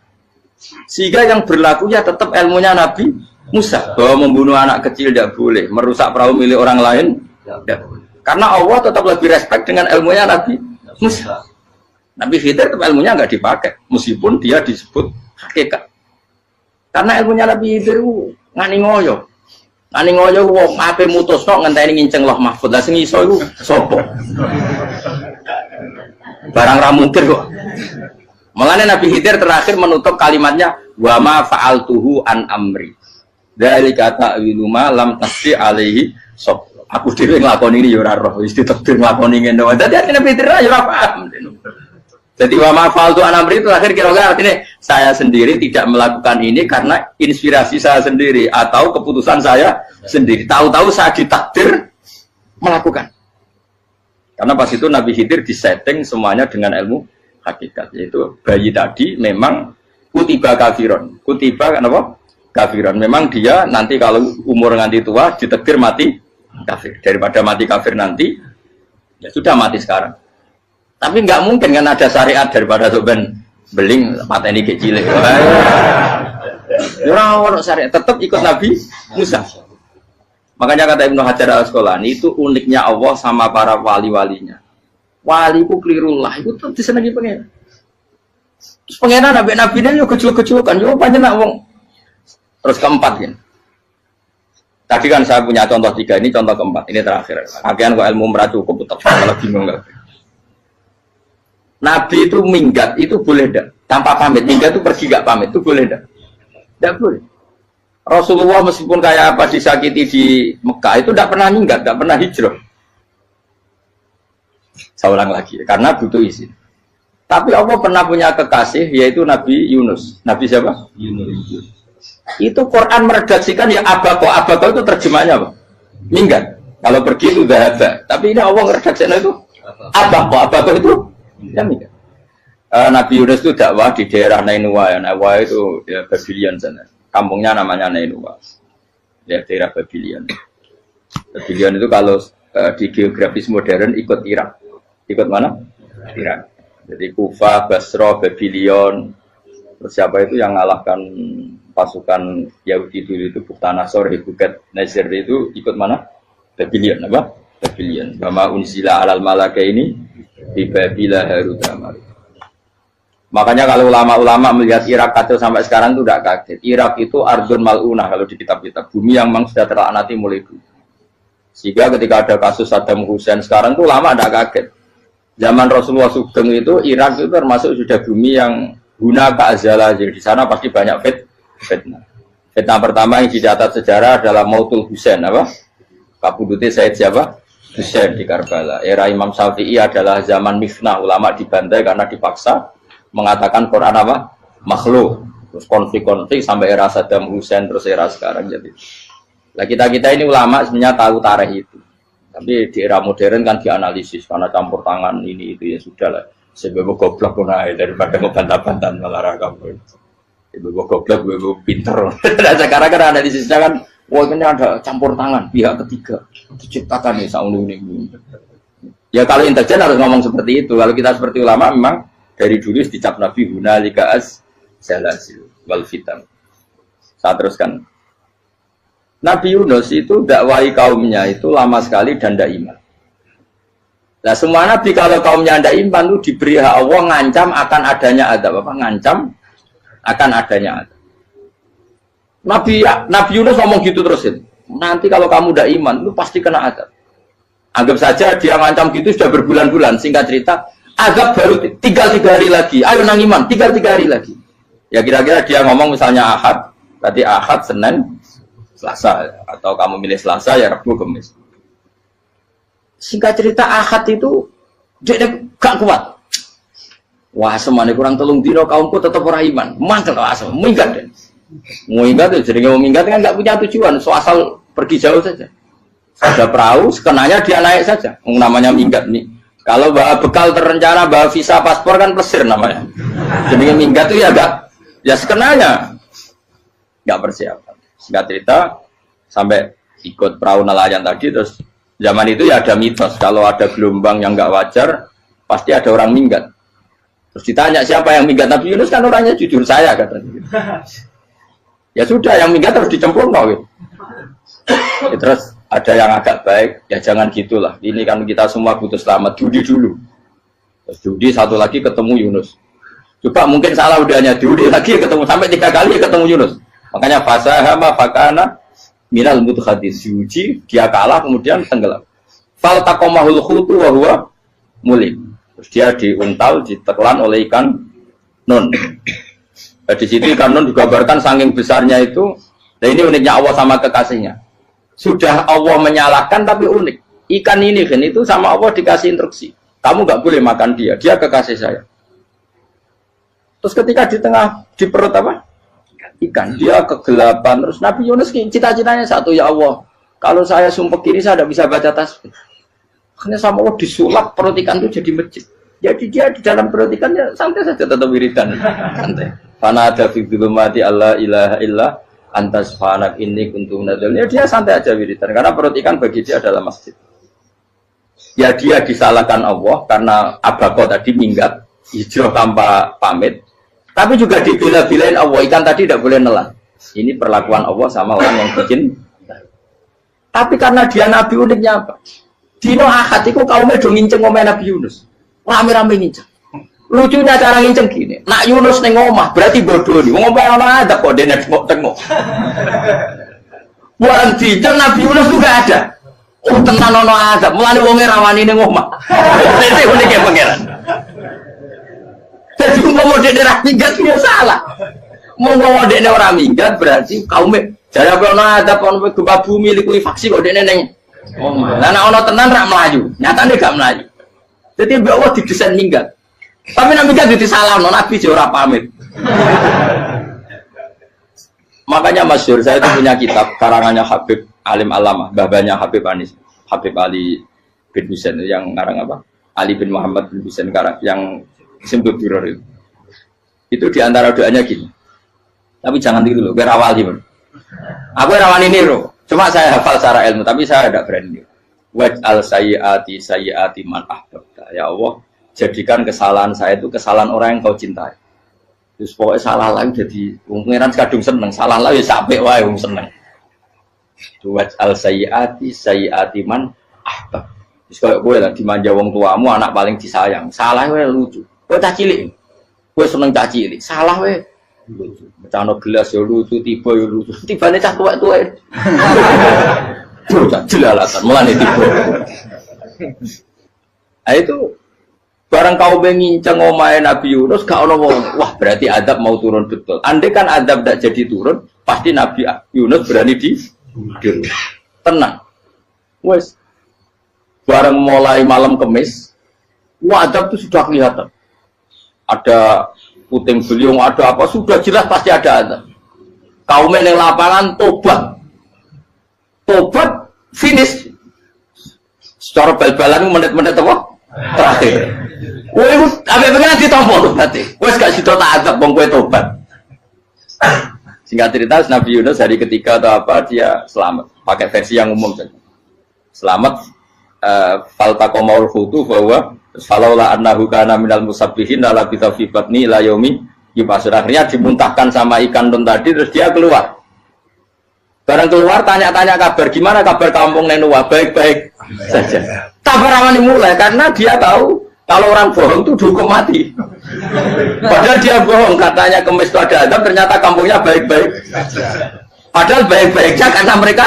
Sehingga yang berlaku ya tetap ilmunya Nabi Musa. Bahwa membunuh anak kecil tidak boleh, merusak perahu milik orang lain tidak boleh. Karena Allah tetap lebih respect dengan ilmunya Nabi Musa. Nabi Khidir tetap ilmunya nggak dipakai, meskipun dia disebut hakikat. Karena ilmunya Nabi Khidir ngani ngoyo. Ngani ngoyo wong ape mutusno ngenteni nginceng loh mahfud. Lah sing iso iku sapa? Barang ra mungkin kok. Makanya Nabi Khidir terakhir menutup kalimatnya wa ma fa'altuhu an amri. Dari kata wiluma lam tasdi alaihi sob. Aku dhewe nglakoni ini ya ora roh, wis ditakdir nglakoni ngene wae. Dadi Nabi Khidir ya ora paham. Jadi wa ma fa'altu an amri itu terakhir kira-kira artinya saya sendiri tidak melakukan ini karena inspirasi saya sendiri atau keputusan saya sendiri. Tahu-tahu saya ditakdir melakukan. Karena pas itu Nabi Khidir disetting semuanya dengan ilmu hakikat, yaitu bayi tadi memang kutiba kafiron. Kutiba kan apa? Kafiron. Memang dia nanti kalau umur nganti tua ditakdir mati kafir. Daripada mati kafir nanti, ya sudah mati sekarang. Tapi nggak mungkin kan ada syariat daripada soben beling pateni kecil. Orang syariat tetap ikut Nabi Musa. Makanya kata Ibnu Hajar Al-Asqalani itu uniknya Allah sama para wali-walinya. Wali ku klirullah itu tetap disenangi pengen. Terus pengenan nabi-nabinya yo kecil-kecilan yo panjenengan wong. Terus keempat kan. Tadi kan saya punya contoh 3, ini contoh keempat, ini terakhir. Akhirnya kok ilmu merah cukup tetap malah bingung enggak. Nabi itu minggat itu boleh enggak? Tanpa pamit, minggat itu pergi enggak pamit itu boleh enggak? Enggak boleh. Rasulullah meskipun kayak apa disakiti di Mekah itu tidak pernah minggat, tidak pernah hijrah. Saya ulang lagi, karena butuh izin. Tapi Allah pernah punya kekasih yaitu Nabi Yunus. Nabi siapa? Yunus. Itu Quran meredaksikan ya abako itu terjemahnya apa? Minggat. Kalau pergi itu dahaba. Tapi ini Allah meredaksikan itu abako itu ya minggat. Nabi Yunus itu dakwah di daerah Nainua. Nainua itu ya Babylon sana. Kampungnya namanya Nainua, ya daerah Babylon. Babylon itu kalau di geografis modern ikut Irak, ikut mana? Irak. Jadi Kufa, Basra, Babylon. Terus siapa itu yang ngalahkan pasukan Yahudi dulu itu Buktanasor, Hebuket, Nasir itu ikut mana? Babylon, apa? Babylon. Bama unsila alal malaka ini di Babila Harut. Makanya kalau ulama-ulama melihat Irak kacau sampai sekarang itu tidak kaget. Irak itu ardun mal'unah kalau di kitab-kitab. Bumi yang memang sudah terlaknati mulai dulu. Sehingga ketika ada kasus Saddam Hussein sekarang itu ulama tidak kaget. Zaman Rasulullah Sugeng itu Irak itu termasuk sudah bumi yang guna keazalah. Jadi di sana pasti banyak fitnah. Fitnah pertama yang dicatat sejarah adalah Mautul Hussein. Apa? Kabudutnya Said siapa? Hussein di Karbala. Era Imam Syafi'i adalah zaman mifnah. Ulama dibantai karena dipaksa mengatakan Quran apa? Makhluk. Terus konflik-konflik sampai era Saddam Hussein terus era sekarang jadi. Nah kita ini ulama sebenarnya tahu tarikh itu. Tapi di era modern kan dianalisis karena campur tangan ini itu ya sudah lah. Sebab goblok pun daripada ngebantah-bantah malah rakam. Sebab goblok, sebab pinter. Nah sekarang kan analisisnya kan, wah ini ada campur tangan pihak ketiga diciptakan nih saunu ini. Ya kalau intelijen harus ngomong seperti itu. Kalau kita seperti ulama memang dari dulu dicap Nabi hunalika az-zalasil wal fitan. Saya teruskan. Nabi Yunus itu dakwahi kaumnya itu lama sekali dan tidak iman. Nah semua nabi kalau kaumnya tidak iman itu diberi hak Allah ngancam akan adanya azab. Apa? Ngancam akan adanya azab. Nabi Yunus ngomong gitu terus. nanti kalau kamu udah iman, lu pasti kena azab. Anggap saja dia ngancam gitu sudah berbulan-bulan. Singkat cerita, azab baru tinggal 3 hari lagi. Ayo nang iman, tinggal 3 hari lagi. Ya kira-kira dia ngomong misalnya Ahad, berarti Ahad, Senin, Selasa. Atau kamu milih Selasa, ya Rabu, Kamis. Singkat cerita Ahad itu dia gak kuat. Wah, semane kurang 3 dino kaumku tetap ora iman. Mangkel asem, minggat deh. Minggat itu jadi minggat kan nggak punya tujuan, so asal pergi jauh saja. Ada perahu, sekenanya dia naik saja. Namanya minggat nih. Kalau bawa bekal terencana, bawa visa, paspor kan plesir namanya. Jadi minggat itu ya gak, ya sekenanya nggak persiapan. Singkat cerita sampai ikut perahu nelayan tadi, terus zaman itu ya ada mitos kalau ada gelombang yang nggak wajar pasti ada orang minggat. Terus ditanya siapa yang minggat, Nabi Yunus kan orangnya jujur, saya katanya. Ya sudah, yang minggat harus dicemplung gitu. Ya, terus ada yang agak baik, ya jangan gitulah. Ini kan kita semua butuh selamat. Judi dulu. Terus judi satu lagi ketemu Yunus. Coba mungkin salah udahnya judi lagi ketemu sampai 3 kali ketemu Yunus. Makanya fasahama fakana minal mudhadis, uji dia kalah kemudian tenggelam. Fal taqamahul khutu wa huwa mulim. Terus dia diuntal, ditelan oleh ikan nun. Nah, di situ ikan nun digambarkan saking besarnya itu. Nah ini uniknya Allah sama kekasihnya. Sudah Allah menyalahkan tapi unik. Ikan ini kan itu sama Allah dikasih instruksi. Kamu nggak boleh makan dia. Dia kekasih saya. Terus ketika di tengah di perut apa? Ikan, dia kegelapan. Terus Nabi Yunus cita-citanya satu, ya Allah, kalau saya sumpah kiri saya tidak bisa baca tasbih. Akhirnya sama Allah disulap perut ikan itu jadi masjid. Jadi dia di dalam perut ikan ya santai saja tetap wiridan. Santai. Fana ada fi dzulumati alla ilaha illa anta subhanak inni kuntu minadz dzalimin. Ya dia santai aja wiridan karena perut ikan bagi dia adalah masjid. Ya dia disalahkan Allah karena abako tadi minggat hijrah tanpa pamit. Tapi juga dibela-belain Allah, ikan tadi tidak boleh nelan. Ini perlakuan Allah sama orang yang bikin. Tapi karena dia Nabi, uniknya apa? Dino Ahad itu kaumnya do nginceng omah Nabi Yunus. Rame-rame nginceng. Lucunya cara nginceng gini. Nak Yunus neng omah berarti bodoh nih. Ngomong ana ada kok dene tengok. Bukan dinceng Nabi Yunus juga ada. Oh tenan ono ada. Mulane wonge rawani ning omah. Itu uniknya pangeran. Jadi mau dia minggat dia salah. Mau dia orang minggat berarti kaumnya. Jadi apa ada pun gempa bumi likui faksi kok dia neng. Oh, nah ono tenan rak melaju. Nyatanya gak melaju. Jadi Allah didesain minggat. Tapi nabi minggat itu salah. Nabi jora pamit. Makanya masyhur saya itu punya kitab karangannya Habib Alim Alama, babanya Habib Anis, Habib Ali bin Husain yang ngarang apa? Ali bin Muhammad bin Husain karang yang Simpul Biror itu diantara doanya gini. Tapi jangan gitu loh, biar awal gitu. Aku rawan ini loh. Cuma saya hafal secara ilmu, tapi saya tidak berani. Waj'al sayyiati man ahbabta. Ya Allah, jadikan kesalahan saya itu kesalahan orang yang kau cintai. Terus pokoknya salah lagi jadi pengiran kadung seneng, salah lagi sampai wae wong seneng. Waj'al sayyiati man ahbab. Terus kalau gue lah dimanja wong tuamu, anak paling disayang. Salah wae lucu. Kowe cah cilik. Kowe seneng cah cilik. Salah wae. Becano gelas ya lucu, tiba ya lucu. Tibane cah tuwek-tuwek. Bocah jelalatan mulane tiba. Ah itu barang kau nginceng omahe Nabi Yunus gak ono wong. Wah, berarti adab mau turun betul. Andai kan adab tidak jadi turun, pasti Nabi Yunus berani di tenang. Wes. Barang mulai malam Kamis, wah adab itu sudah kelihatan. Ada puting beliung, ada apa, sudah jelas pasti ada adab. Kaum yang lapangan tobat finish. Secara bal-balan menit-menit apa? Terakhir. Wah itu apa pengen ditompok tuh berarti. Wes gak sido tak adab bang kue tobat. Singkat cerita Nabi Yunus hari ketiga atau apa dia selamat. Pakai versi yang umum saja. Selamat. Faltaqamaul khutu bahwa falaula annahu kana minal musabbihin la labitha fi batni ila yaumi yub'atsun. Akhirnya dimuntahkan sama ikan nun tadi terus dia keluar. Barang keluar tanya-tanya kabar gimana kabar kampung Nenua, baik-baik saja. Kabar awalnya mulai karena dia tahu kalau orang bohong itu dihukum mati. Padahal dia bohong katanya Kemis itu ada adab, ternyata kampungnya baik-baik. Padahal baik-baiknya karena mereka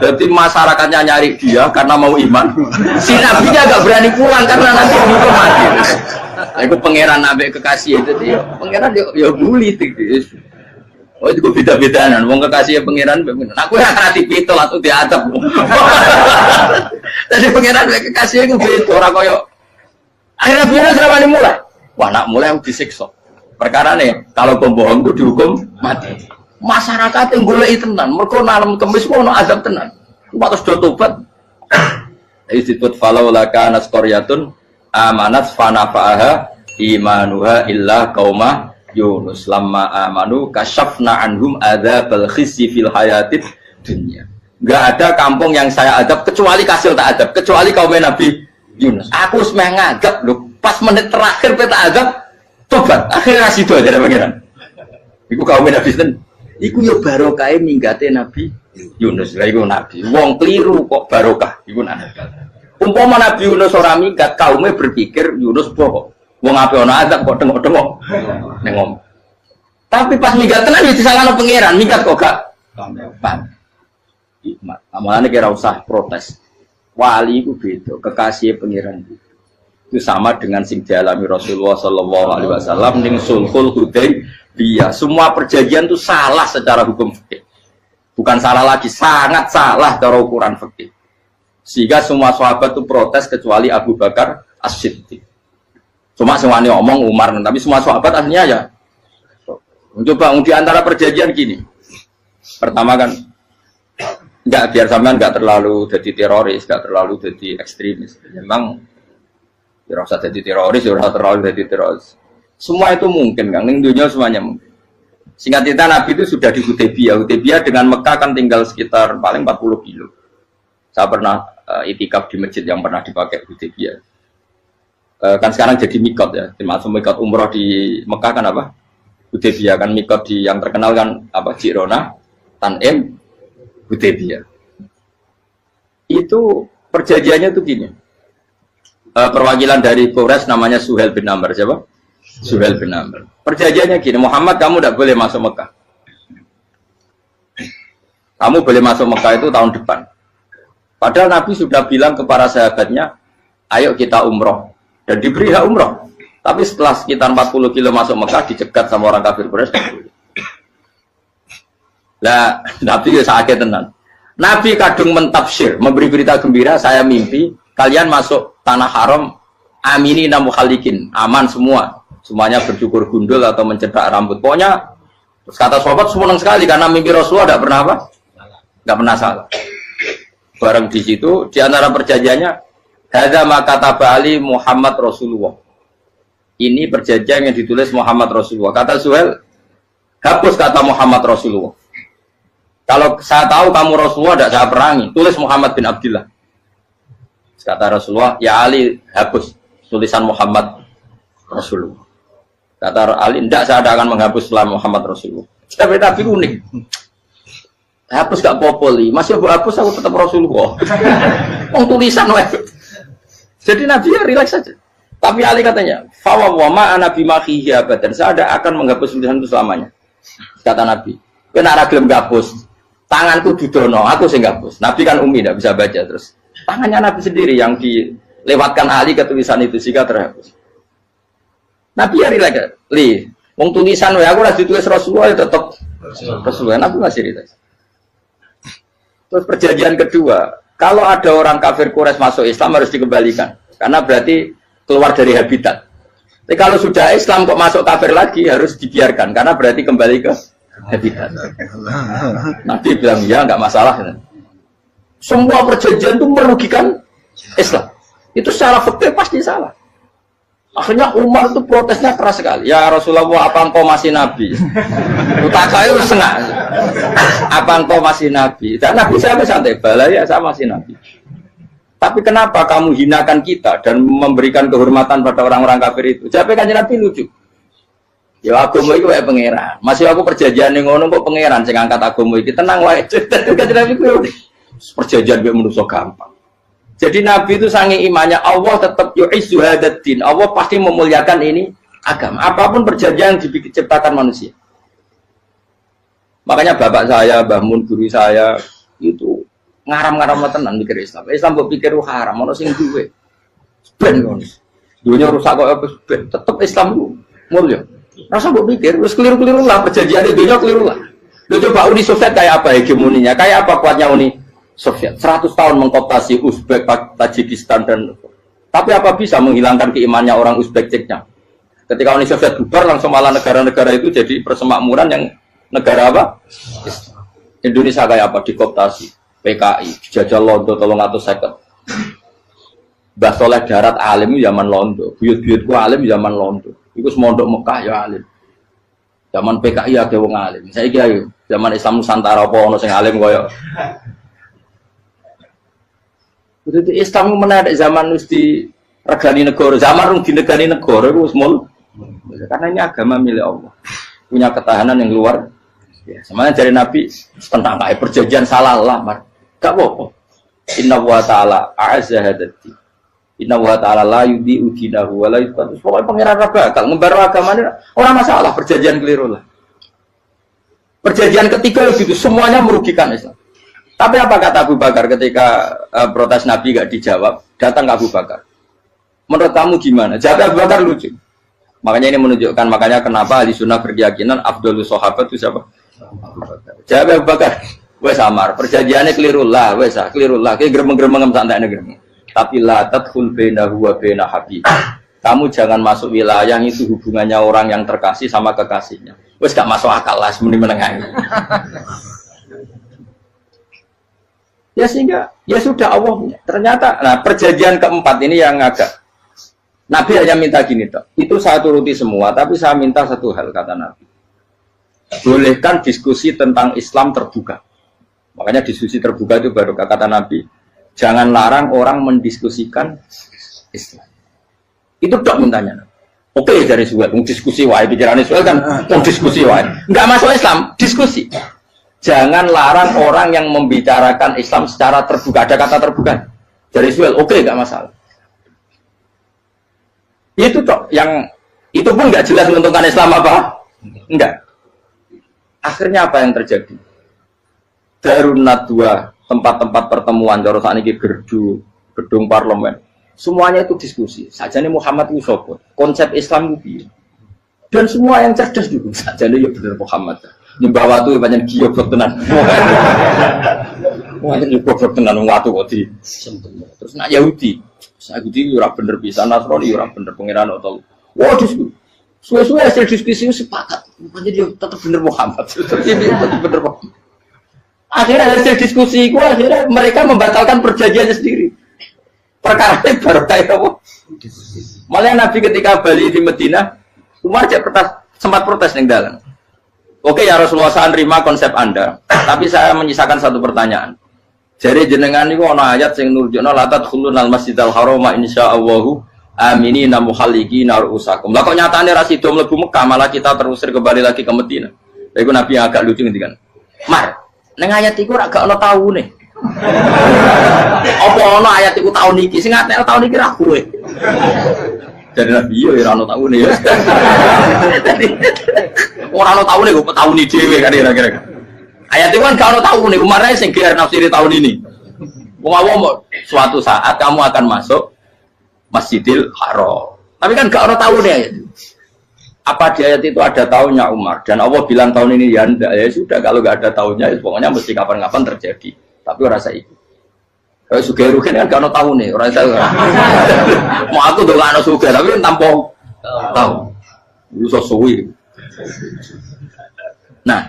Jadi masyarakatnya nyari dia karena mau iman. Si nabinya agak berani pulang karena nanti dihukum mati. Aku pangeran nabi kekasih itu dia. Pangeran ya bully gitu. Oh itu beda-bedaan. Wong kekasih pangeran. Aku yang hati pitol atau diadab. Jadi pangeran kekasih itu beda. Orang koyo. Akhirnya biasa selama mulai. Wah nak mulai aku disiksa. Perkara nih kalau pembohong itu dihukum mati. Masyarakat yang golek tenan, mergo nalem kemis ono azab tenan. Terus do tobat. Disebut falau laka nasqaryatun amanat fanafa'aha imanuha illa qauma Yunus lamma amanu kasyafna anhum adzabal khizyi fil hayatid dunya. Enggak ada kampung yang saya adab kecuali kasil tak adab, kecuali kaum Nabi Yunus. Aku wis meh ngadab lho, pas menit terakhir peta adab tobat. Akhirnya sido aja pangeran. Iku kaum Nabi ten. Iku yo barokah minggate Nabi Yunus. Lah iku nabi. Wong kliru kok barokah. Iku nabi. Umpama Nabi Yunus ora minggat, kaume berpikir Yunus bohong. Wong ape ana azab kok tengok-tengok ning ngomong. Tapi pas minggat tenan yo disalahno pangeran, minggat kok gak paham. Hikmat. Amalane kira usah protes. Wali iku beda, kekasih pangeran itu sama dengan sing dialami Rasulullah sallallahu alaihi wasallam ning Sulhul Hudaybiyah. Semua perjanjian itu salah secara hukum fikih. Bukan salah lagi, sangat salah cara ukuran fikih. Sehingga semua sahabat itu protes kecuali Abu Bakar As-Siddiq. Cuma semuanya omong Umar, tapi semua sahabat aslinya ya. Coba di antara perjanjian gini. Pertama kan enggak biar sampean enggak terlalu jadi teroris, enggak terlalu jadi ekstremis. Memang tidak usah jadi teroris, tidak usah terlalu jadi teroris. Semua itu mungkin, Kang. Ning dunia semuanya mungkin. Singkat cerita Nabi itu sudah di Hudaybiyah. Hudaybiyah dengan Mekah kan tinggal sekitar paling 40 kilo. Saya pernah itikaf di masjid yang pernah dipakai Hudaybiyah. Kan sekarang jadi mikot ya. Termasuk mikot umroh di Mekah kan apa? Hudaybiyah kan mikot di yang terkenal kan apa? Jirona, Tanim, Hudaybiyah. Itu perjanjiannya tuh gini. Perwakilan dari Quraisy namanya Suhail bin Amr. Siapa? Suhail bin Amr. Perjanjiannya gini, Muhammad kamu tidak boleh masuk Mekah. Kamu boleh masuk Mekah itu tahun depan. Padahal Nabi sudah bilang kepada sahabatnya, ayo kita umroh. Dan diberi hak umroh. Tapi setelah sekitar 40 kilo masuk Mekah, dicegat sama orang kafir Quraisy. Lah, Nabi ya sakit tenan. Nabi kadung mentafsir, memberi berita gembira, saya mimpi kalian masuk tanah haram aminina mukhalikin, aman semua. Semuanya bercukur gundul atau mencetak rambut. Pokoknya terus kata sahabat senang sekali karena mimpi Rasulullah tidak pernah apa? Enggak pernah salah. Bareng di situ di antara perjanjiannya hadza ma kataba ali Muhammad Rasulullah. Ini perjanjian yang ditulis Muhammad Rasulullah. Kata Suhail, hapus kata Muhammad Rasulullah. Kalau saya tahu kamu Rasulullah tidak saya perangi, tulis Muhammad bin Abdullah. Kata Rasulullah, ya Ali hapus tulisan Muhammad Rasulullah. Kata Ali, tidak saya akan menghapus setelah Muhammad Rasulullah. Tapi unik. Hapus gak popoli, masih aku hapus aku tetap Rasulullah. Wong tulisan wae. Jadi Nabi ya rileks saja. Tapi Ali katanya, fawwama ana bimakhihi abadan. Saya tidak akan menghapus tulisan itu selamanya. Kata Nabi, kowe nek ora gelem hapus, tanganku didono, aku sing hapus. Nabi kan umi tidak bisa baca terus. Tangannya Nabi sendiri yang dilewatkan Ali ke tulisan itu sehingga terhapus. Nabi ya rileks. Wong tulisan wae aku lagi tulis Rasulullah ya tetap Rasulullah. Nabi masih rileks. Terus perjanjian kedua, kalau ada orang kafir Quraisy masuk Islam harus dikembalikan, karena berarti keluar dari habitat. Tapi kalau sudah Islam kok masuk kafir lagi harus dibiarkan, karena berarti kembali ke habitat. Nabi bilang ya nggak masalah. Semua perjanjian itu merugikan Islam. Itu secara fikih pasti salah. Akhirnya Umar itu protesnya keras sekali. Ya Rasulullah, apa engkau masih Nabi? Utakayu senang. Apa engkau masih Nabi? Dan Nabi saya santai, balaya saya masih Nabi. Tapi kenapa kamu hinakan kita dan memberikan kehormatan pada orang-orang kafir itu? Siapa kan Nabi lucu? Ya agama itu kayak pangeran. Masih aku perjanjian yang ngono kok pangeran sing angkat agama iki tenang wae. Kan Nabi ku perjanjian mek manusa gampang. Jadi Nabi itu sange imannya Allah tetap yu'izzu hadaddin. Allah pasti memuliakan ini agama. Apapun perjanjian yang diciptakan manusia. Makanya bapak saya, Mbah Mun, guru saya, itu ngaram-ngaram tenan mikir Islam. Islam mbok pikir haram, ono sing duwe. Ben ngono. Dunia rusak kok apa ben, tetep Islam ku mulya. Rasa mbok pikir wis keliru-keliru lah perjanjian dunia keliru lah. Lu coba Uni Soviet kayak apa hegemoninya? Kayak apa kuatnya Uni Soviet? 100 tahun mengkooptasi Uzbek, Tajikistan dan tapi apa bisa menghilangkan keimannya orang Uzbek Ceknya? Ketika Uni Soviet bubar langsung malah negara-negara itu jadi persemakmuran yang negara apa? Indonesia kayak apa? Dikooptasi. PKI, jajah Londo 350. Mbah Soleh Darat alim zaman Londo, buyut-buyutku alim zaman Londo. Iku semondok Mekah ya alim. Zaman PKI ada wong alim. Saiki ayo, zaman Islam Nusantara apa ono sing alim koyo. Jadi Islam menarik zaman wis di regani negara, zaman rung dinegani negara iku wis mul. Karena ini agama milik Allah. Punya ketahanan yang luar biasa. Semuanya dari Nabi tentang kayak perjanjian salah lamar. Gak apa-apa. Inna wa ta'ala a'azza hadati. Inna wa ta'ala la yudhi'u dinahu wa la yudhi'u. Pokoknya pengiran bakal ngembar agama ini orang masalah perjanjian keliru lah. Perjanjian ketiga begitu semuanya merugikan Islam. Tapi apa kata Abu Bakar ketika protes Nabi gak dijawab, datang ke Abu Bakar. Menurut kamu gimana? Jawab Abu Bakar lucu. Makanya ini menunjukkan makanya kenapa ahli sunnah berkeyakinan Abdul Sahabat itu siapa? Abu Bakar. Jawab Abu Bakar. Wes samar, perjanjiannya keliru lah, wes keliru lah. Kayak gremeng-gremeng santai gremeng. Tapi la tadkhul bainahu wa baina habib. Kamu jangan masuk wilayah itu hubungannya orang yang terkasih sama kekasihnya. Wes gak masuk akal lah sebenarnya menengah. Ya sehingga ya sudah Allah punya. Ternyata nah perjanjian keempat ini yang agak Nabi hanya minta gini toh. Itu saya turuti semua, tapi saya minta satu hal kata Nabi. Bolehkan diskusi tentang Islam terbuka. Makanya diskusi terbuka itu baru kata Nabi. Jangan larang orang mendiskusikan Islam. Itu dok mintanya. Oke dari Suhail, diskusi wae pikirannya Suhail kan, diskusi wae. Enggak masuk Islam, diskusi. Jangan larang orang yang membicarakan Islam secara terbuka. Ada kata terbuka. Dari Suhail, oke enggak masalah. Itu dok yang itu pun enggak jelas menentukan Islam apa? Enggak. Akhirnya apa yang terjadi? Darun Nadwa, tempat-tempat pertemuan, cara sakniki gerdu, gedung parlemen, semuanya itu diskusi. Sajane Muhammad itu sapa? Konsep Islam itu. Dan semua yang cerdas juga sajane ya bener Muhammad. Nyembah watu banyak giyoblok tenan. Wah, ini goblok tenan watu kok di. Terus nak Yahudi ora bener pisan, Nasrani ora bener pangeran atau. Wah, diskusi. Suwe-suwe hasil diskusi sepakat. Rupanya dia tetap bener Muhammad. Tetap bener Muhammad. Akhirnya hasil diskusi itu akhirnya mereka membatalkan perjanjiannya sendiri. Perkara ini baru kayak apa? Malah Nabi ketika balik di Madinah, Umar sempat protes yang dalam. Oke ya Rasulullah, saya nerima konsep Anda, tapi saya menyisakan satu pertanyaan. Jadi jenengan itu ada ayat yang nurjuna la tadkhulunal masjidal harama insyaallahu aminina muhalliqina ru'usakum. Lah kok nyatane ra sida mlebu Mekah, malah kita terusir kembali lagi ke Madinah. Lha iku Nabi agak lucu ngendikan. Mar, ning ayat iku ora gak ana taune. Apa ana ayat iku taun iki? Sing ngatek taun iki ra kowe. Jadi Nabi yo ora ana taune ya. Ora ana taune kok tauni dhewe kan kira-kira. Ayat itu kan gak ana taune, Umar sing gear nafsiri tahun ini. Wong awam suatu saat kamu akan masuk Masjidil Haram. Tapi kan gak ada tahunnya ayat itu. Apa di ayat itu ada tahunnya Umar? Dan Allah bilang tahun ini ya enggak. Ya sudah kalau gak ada tahunnya, ya pokoknya mesti kapan-kapan terjadi. Tapi rasa itu. Kalau suka rugen kan gak ada tahunnya. Orang tahu. Mau aku tuh gak ada suka, tapi kan tanpa tahu. Itu sesuai. Nah,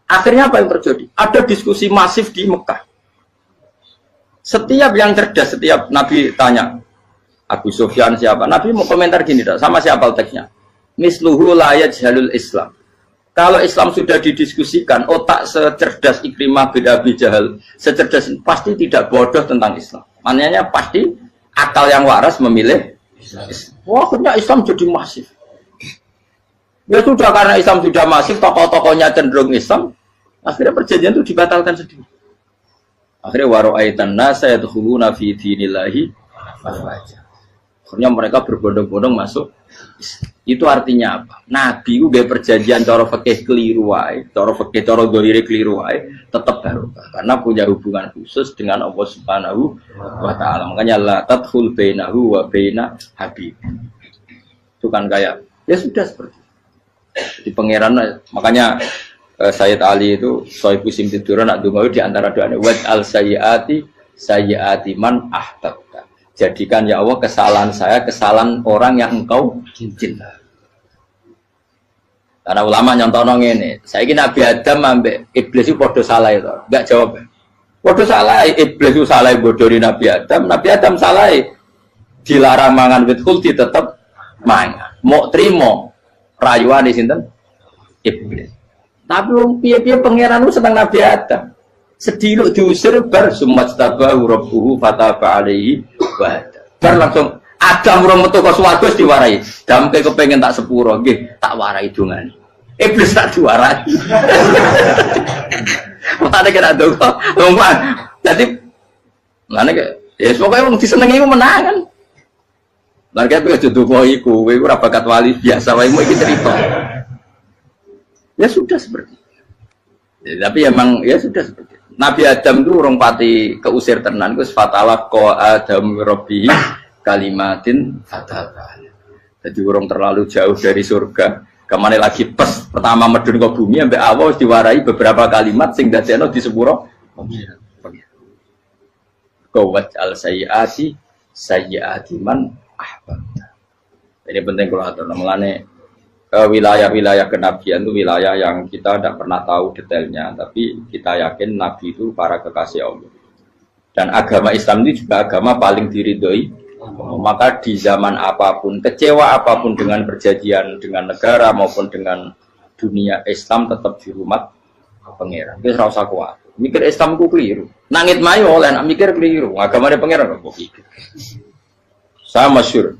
akhirnya apa yang terjadi? Ada diskusi masif di Mekah. Setiap yang cerdas, setiap Nabi tanya, Abu Sufyan siapa? Nabi mau komentar gini, sama siapa teksnya? Misluhu la yajhalul Islam. Kalau Islam sudah didiskusikan, otak secerdas Ikrimah bin Abi Jahal, secerdas pasti tidak bodoh tentang Islam. Maknanya pasti akal yang waras memilih Islam. Wah, akhirnya Islam jadi masif. Ya sudah, karena Islam sudah masif, tokoh-tokohnya cenderung Islam, akhirnya perjanjian itu dibatalkan sendiri. Akhirnya waro'aitan nasa yadkhuluna fi dinillahi afwaja. Akhirnya mereka berbondong-bondong masuk. Itu artinya apa? Nabi udah perjanjian cara fikih keliru wae, cara fikih cara dzahire keliru wae, tetap barokah karena punya hubungan khusus dengan Allah Subhanahu wa taala. Makanya la tadkhul bainahu wa baina habib. Itu kan kayak ya sudah seperti itu. Di pangeran makanya Sayyid Ali itu Sohibu Simtidur nak dungo di antara doanya waj al sayyiati man ahtabta. Jadikan ya Allah kesalahan saya kesalahan orang yang engkau cinta. Karena ulama nyontono ngene, saiki Nabi Adam ambek iblis itu padha salah itu. Enggak jawab. Padha salah, iblis itu salah bodoni Nabi Adam salah. Dilarang mangan wit khuldi tetep mangan. Mau trimo rayuane sinten? Iblis. Tapi wong piye-piye pangeran itu seneng Nabi Adam. Sediluk diusir bar sumastabahu rabbuhu fataba alaihi wa bar langsung Adam ora metu ke swarga diwarai. Damke kepengin tak sepuro nggih, tak warai dongane. Iblis tak diwarai. Mate kena donga, lompat. Dadi ngene ke ya pokoke wong disenengi menang kan. Lah kaya aja donga iku, kowe ora bakat wali biasa wae iki cerita. Ya sudah seperti itu. Ya, tapi emang ya sudah seperti itu. Nabi Adam itu urung pati keusir tenan, itu fatalah ko Adam Rabbi kalimatin fataba. Jadi urung terlalu jauh dari surga. Kemana lagi pas pertama medun ke bumi sampai awal diwarai beberapa kalimat sing dadekno di sepuro. Qawat al sayyiati man ahbabta. Ini penting kalau atur namanya wilayah-wilayah kenabian itu wilayah yang kita tidak pernah tahu detailnya, tapi kita yakin Nabi itu para kekasih Allah. Dan agama Islam ini juga agama paling diridhoi. Maka di zaman apapun, kecewa apapun dengan perjanjian dengan negara maupun dengan dunia, Islam tetap di rumah pangeran. Kita rasa kuat. Mikir Islam itu keliru. Nangit mayo oleh nak mikir keliru. Agama dia pangeran kok pikir. Saya masyhur.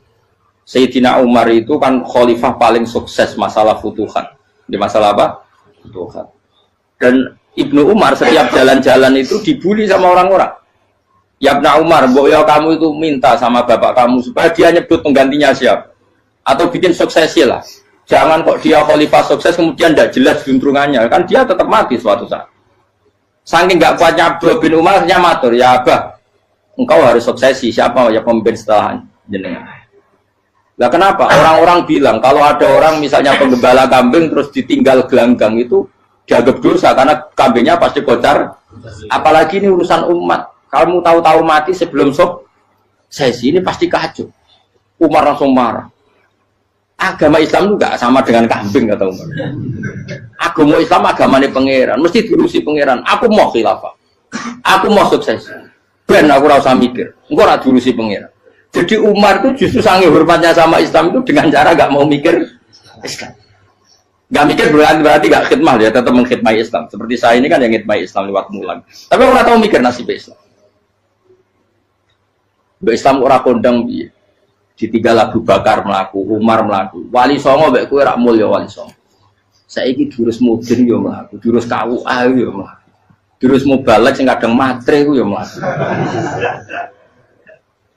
Sayyidina Umar itu kan khalifah paling sukses masalah futuhat. Di masalah apa? Futuhat. Dan Ibnu Umar setiap jalan-jalan itu dibully sama orang-orang. Ya Ibnu Umar, ya kamu itu minta sama bapak kamu supaya dia nyebut penggantinya siapa. Atau bikin suksesi lah. Jangan kok dia khalifah sukses kemudian tidak jelas juntrungannya. Kan dia tetap mati suatu saat. Saking nggak kuatnya Abdul bin Umar, dia matur, ya Abah, engkau harus suksesi. Siapa ya pemimpin setelah jenengan? Lah kenapa? Orang-orang bilang kalau ada orang misalnya penggembala kambing terus ditinggal gelanggang itu dianggap dosa karena kambingnya pasti kocar. Apalagi ini urusan umat. Kamu tahu-tahu mati sebelum sesi ini pasti kacau. Umar langsung marah. Agama Islam juga sama dengan kambing kata Umar. Agama Islam agamanya pangeran, mesti diurusi pangeran. Aku mau khilafah. Aku mau sukses. Ben aku rasa mikir. Engko ora diurusi pangeran. Jadi Umar itu justru sangat hormatnya sama Islam itu dengan cara gak mau mikir Islam. Gak mikir berarti gak khidmah ya, tetap mengkhidmati Islam. Seperti saya ini kan yang khidmati Islam lewat mulan. Tapi orang tahu mikir nasib Islam. Islam orang kondang biye. Ditinggal Abu Bakar melaku, Umar melaku. Wali Songo mbek kowe rak mulya Wali Songo. Saiki durus mudin yo mlaku, durus KUA yo mlaku. Durus mubalek sing kadang matre ku yo mlaku.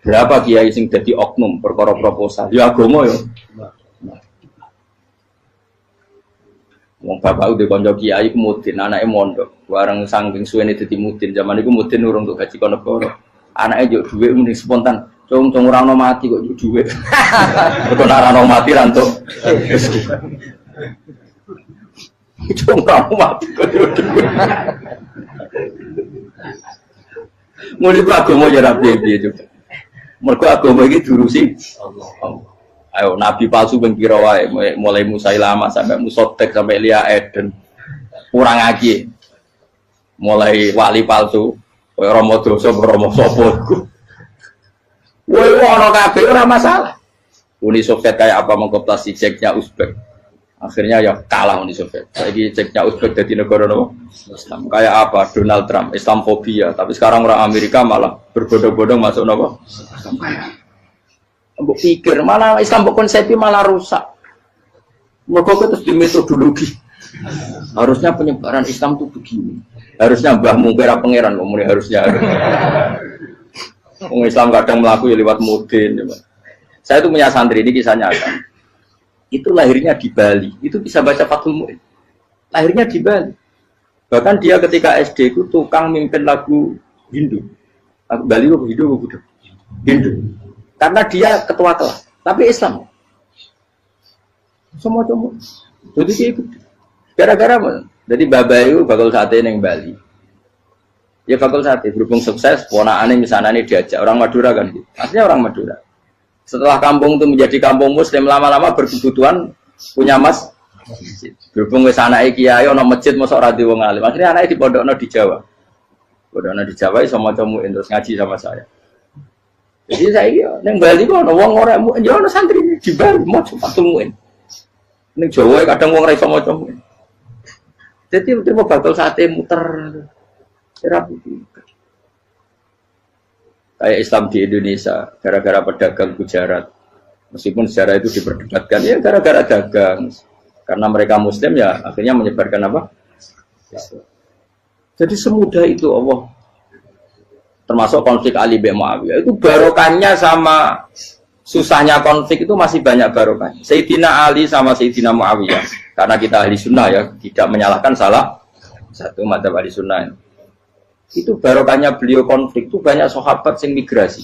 Berapa kiai sing dadi oknum perkara proposal? Ya agama ya. Wong bapak udah konco kiai ku mudin, anake mondok. Bareng saking suwene dadi mudin, zaman iku mudin urung untuk gaji kono negara. Anake njuk dhuwit muni spontan. Cung ora ono mati kok njuk dhuwit. Kok ora ono mati ra entuk. Cung ora ono mati kok njuk dhuwit. Mulai agama ya ra piye-piye juga. Mereka agama ini diurusi Allah. Ayo Nabi palsu pengkira wae mulai Musailamah sampai Musotek sampai Lia Eden kurang lagi mulai wali palsu Romo dosa Romo sopo woi ono kabeh ora masalah. Uni Soviet kayak apa mengkooptasi Ceknya Uzbek akhirnya ya kalah Uni Soviet. Lagi Ceknya Uzbek jadi negara nopo Islam kayak apa Donald Trump Islamfobia tapi sekarang orang Amerika malah berbondong-bondong masuk nopo mbok pikir malah Islam mbok konsepi malah rusak. Mergo terus di metodologi. Harusnya penyebaran Islam itu begini. Harusnya Mbah Mungkira pangeran kok muni harusnya. Wong Islam kadang mlaku ya lewat mudin. Saya itu punya santri, ini kisah nyata. Itu lahirnya di Bali, itu bisa baca Fathul Mu'in. Lahirnya di Bali. Bahkan dia ketika SD itu tukang mimpin lagu Hindu. Lagu Bali itu Hindu. Karena dia ketua kelas, tapi Islam. Semua. Jadi dia ikut. Gara-gara jadi babai itu bakal sate neng Bali. Ya bakal sate, berhubung sukses, ponakane misalnya ini diajak orang Madura kan gitu. Aslinya orang Madura. Setelah kampung itu menjadi kampung Muslim, lama-lama berkebutuhan punya masjid. Berhubung wis anake kiai ana masjid mosok ora di wong alim. Akhirnya anake dipondokno di Jawa. Pondokno di Jawa iso maca muin terus ngaji sama saya. Jadi saya ning Bali kok ana wong ora ya ana santri di Bali maca Fathul Muin. Ning Jawa kadang wong ora iso maca muin. Jadi terima bakal sate muter. Era putih. Kayak Islam di Indonesia, gara-gara pedagang Gujarat. Meskipun sejarah itu diperdebatkan, ya gara-gara dagang. Karena mereka Muslim ya akhirnya menyebarkan apa? Jadi semudah itu Allah. Termasuk konflik Ali bin Muawiyah. Itu barokahnya sama susahnya konflik itu masih banyak barokahnya. Sayyidina Ali sama Sayyidina Muawiyah. Karena kita ahli sunnah ya, tidak menyalahkan salah satu madzhab ahli sunnah. Itu barokahnya beliau konflik itu banyak sahabat yang migrasi.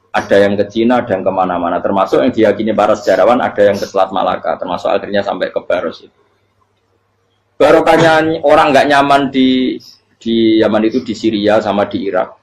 Ada yang ke Cina, ada yang kemana-mana. Termasuk yang diyakini para sejarawan, ada yang ke Selat Malaka. Termasuk akhirnya sampai ke Baros itu. Barokahnya orang nggak nyaman di Yaman itu di Syria sama di Irak.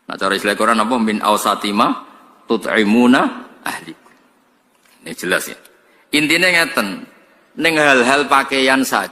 Nah, cara istilah Quran apa? Min awsatima tut'imuna ahli. Ini jelas ya. Intinya ngeten, ning hal-hal pakaian saja.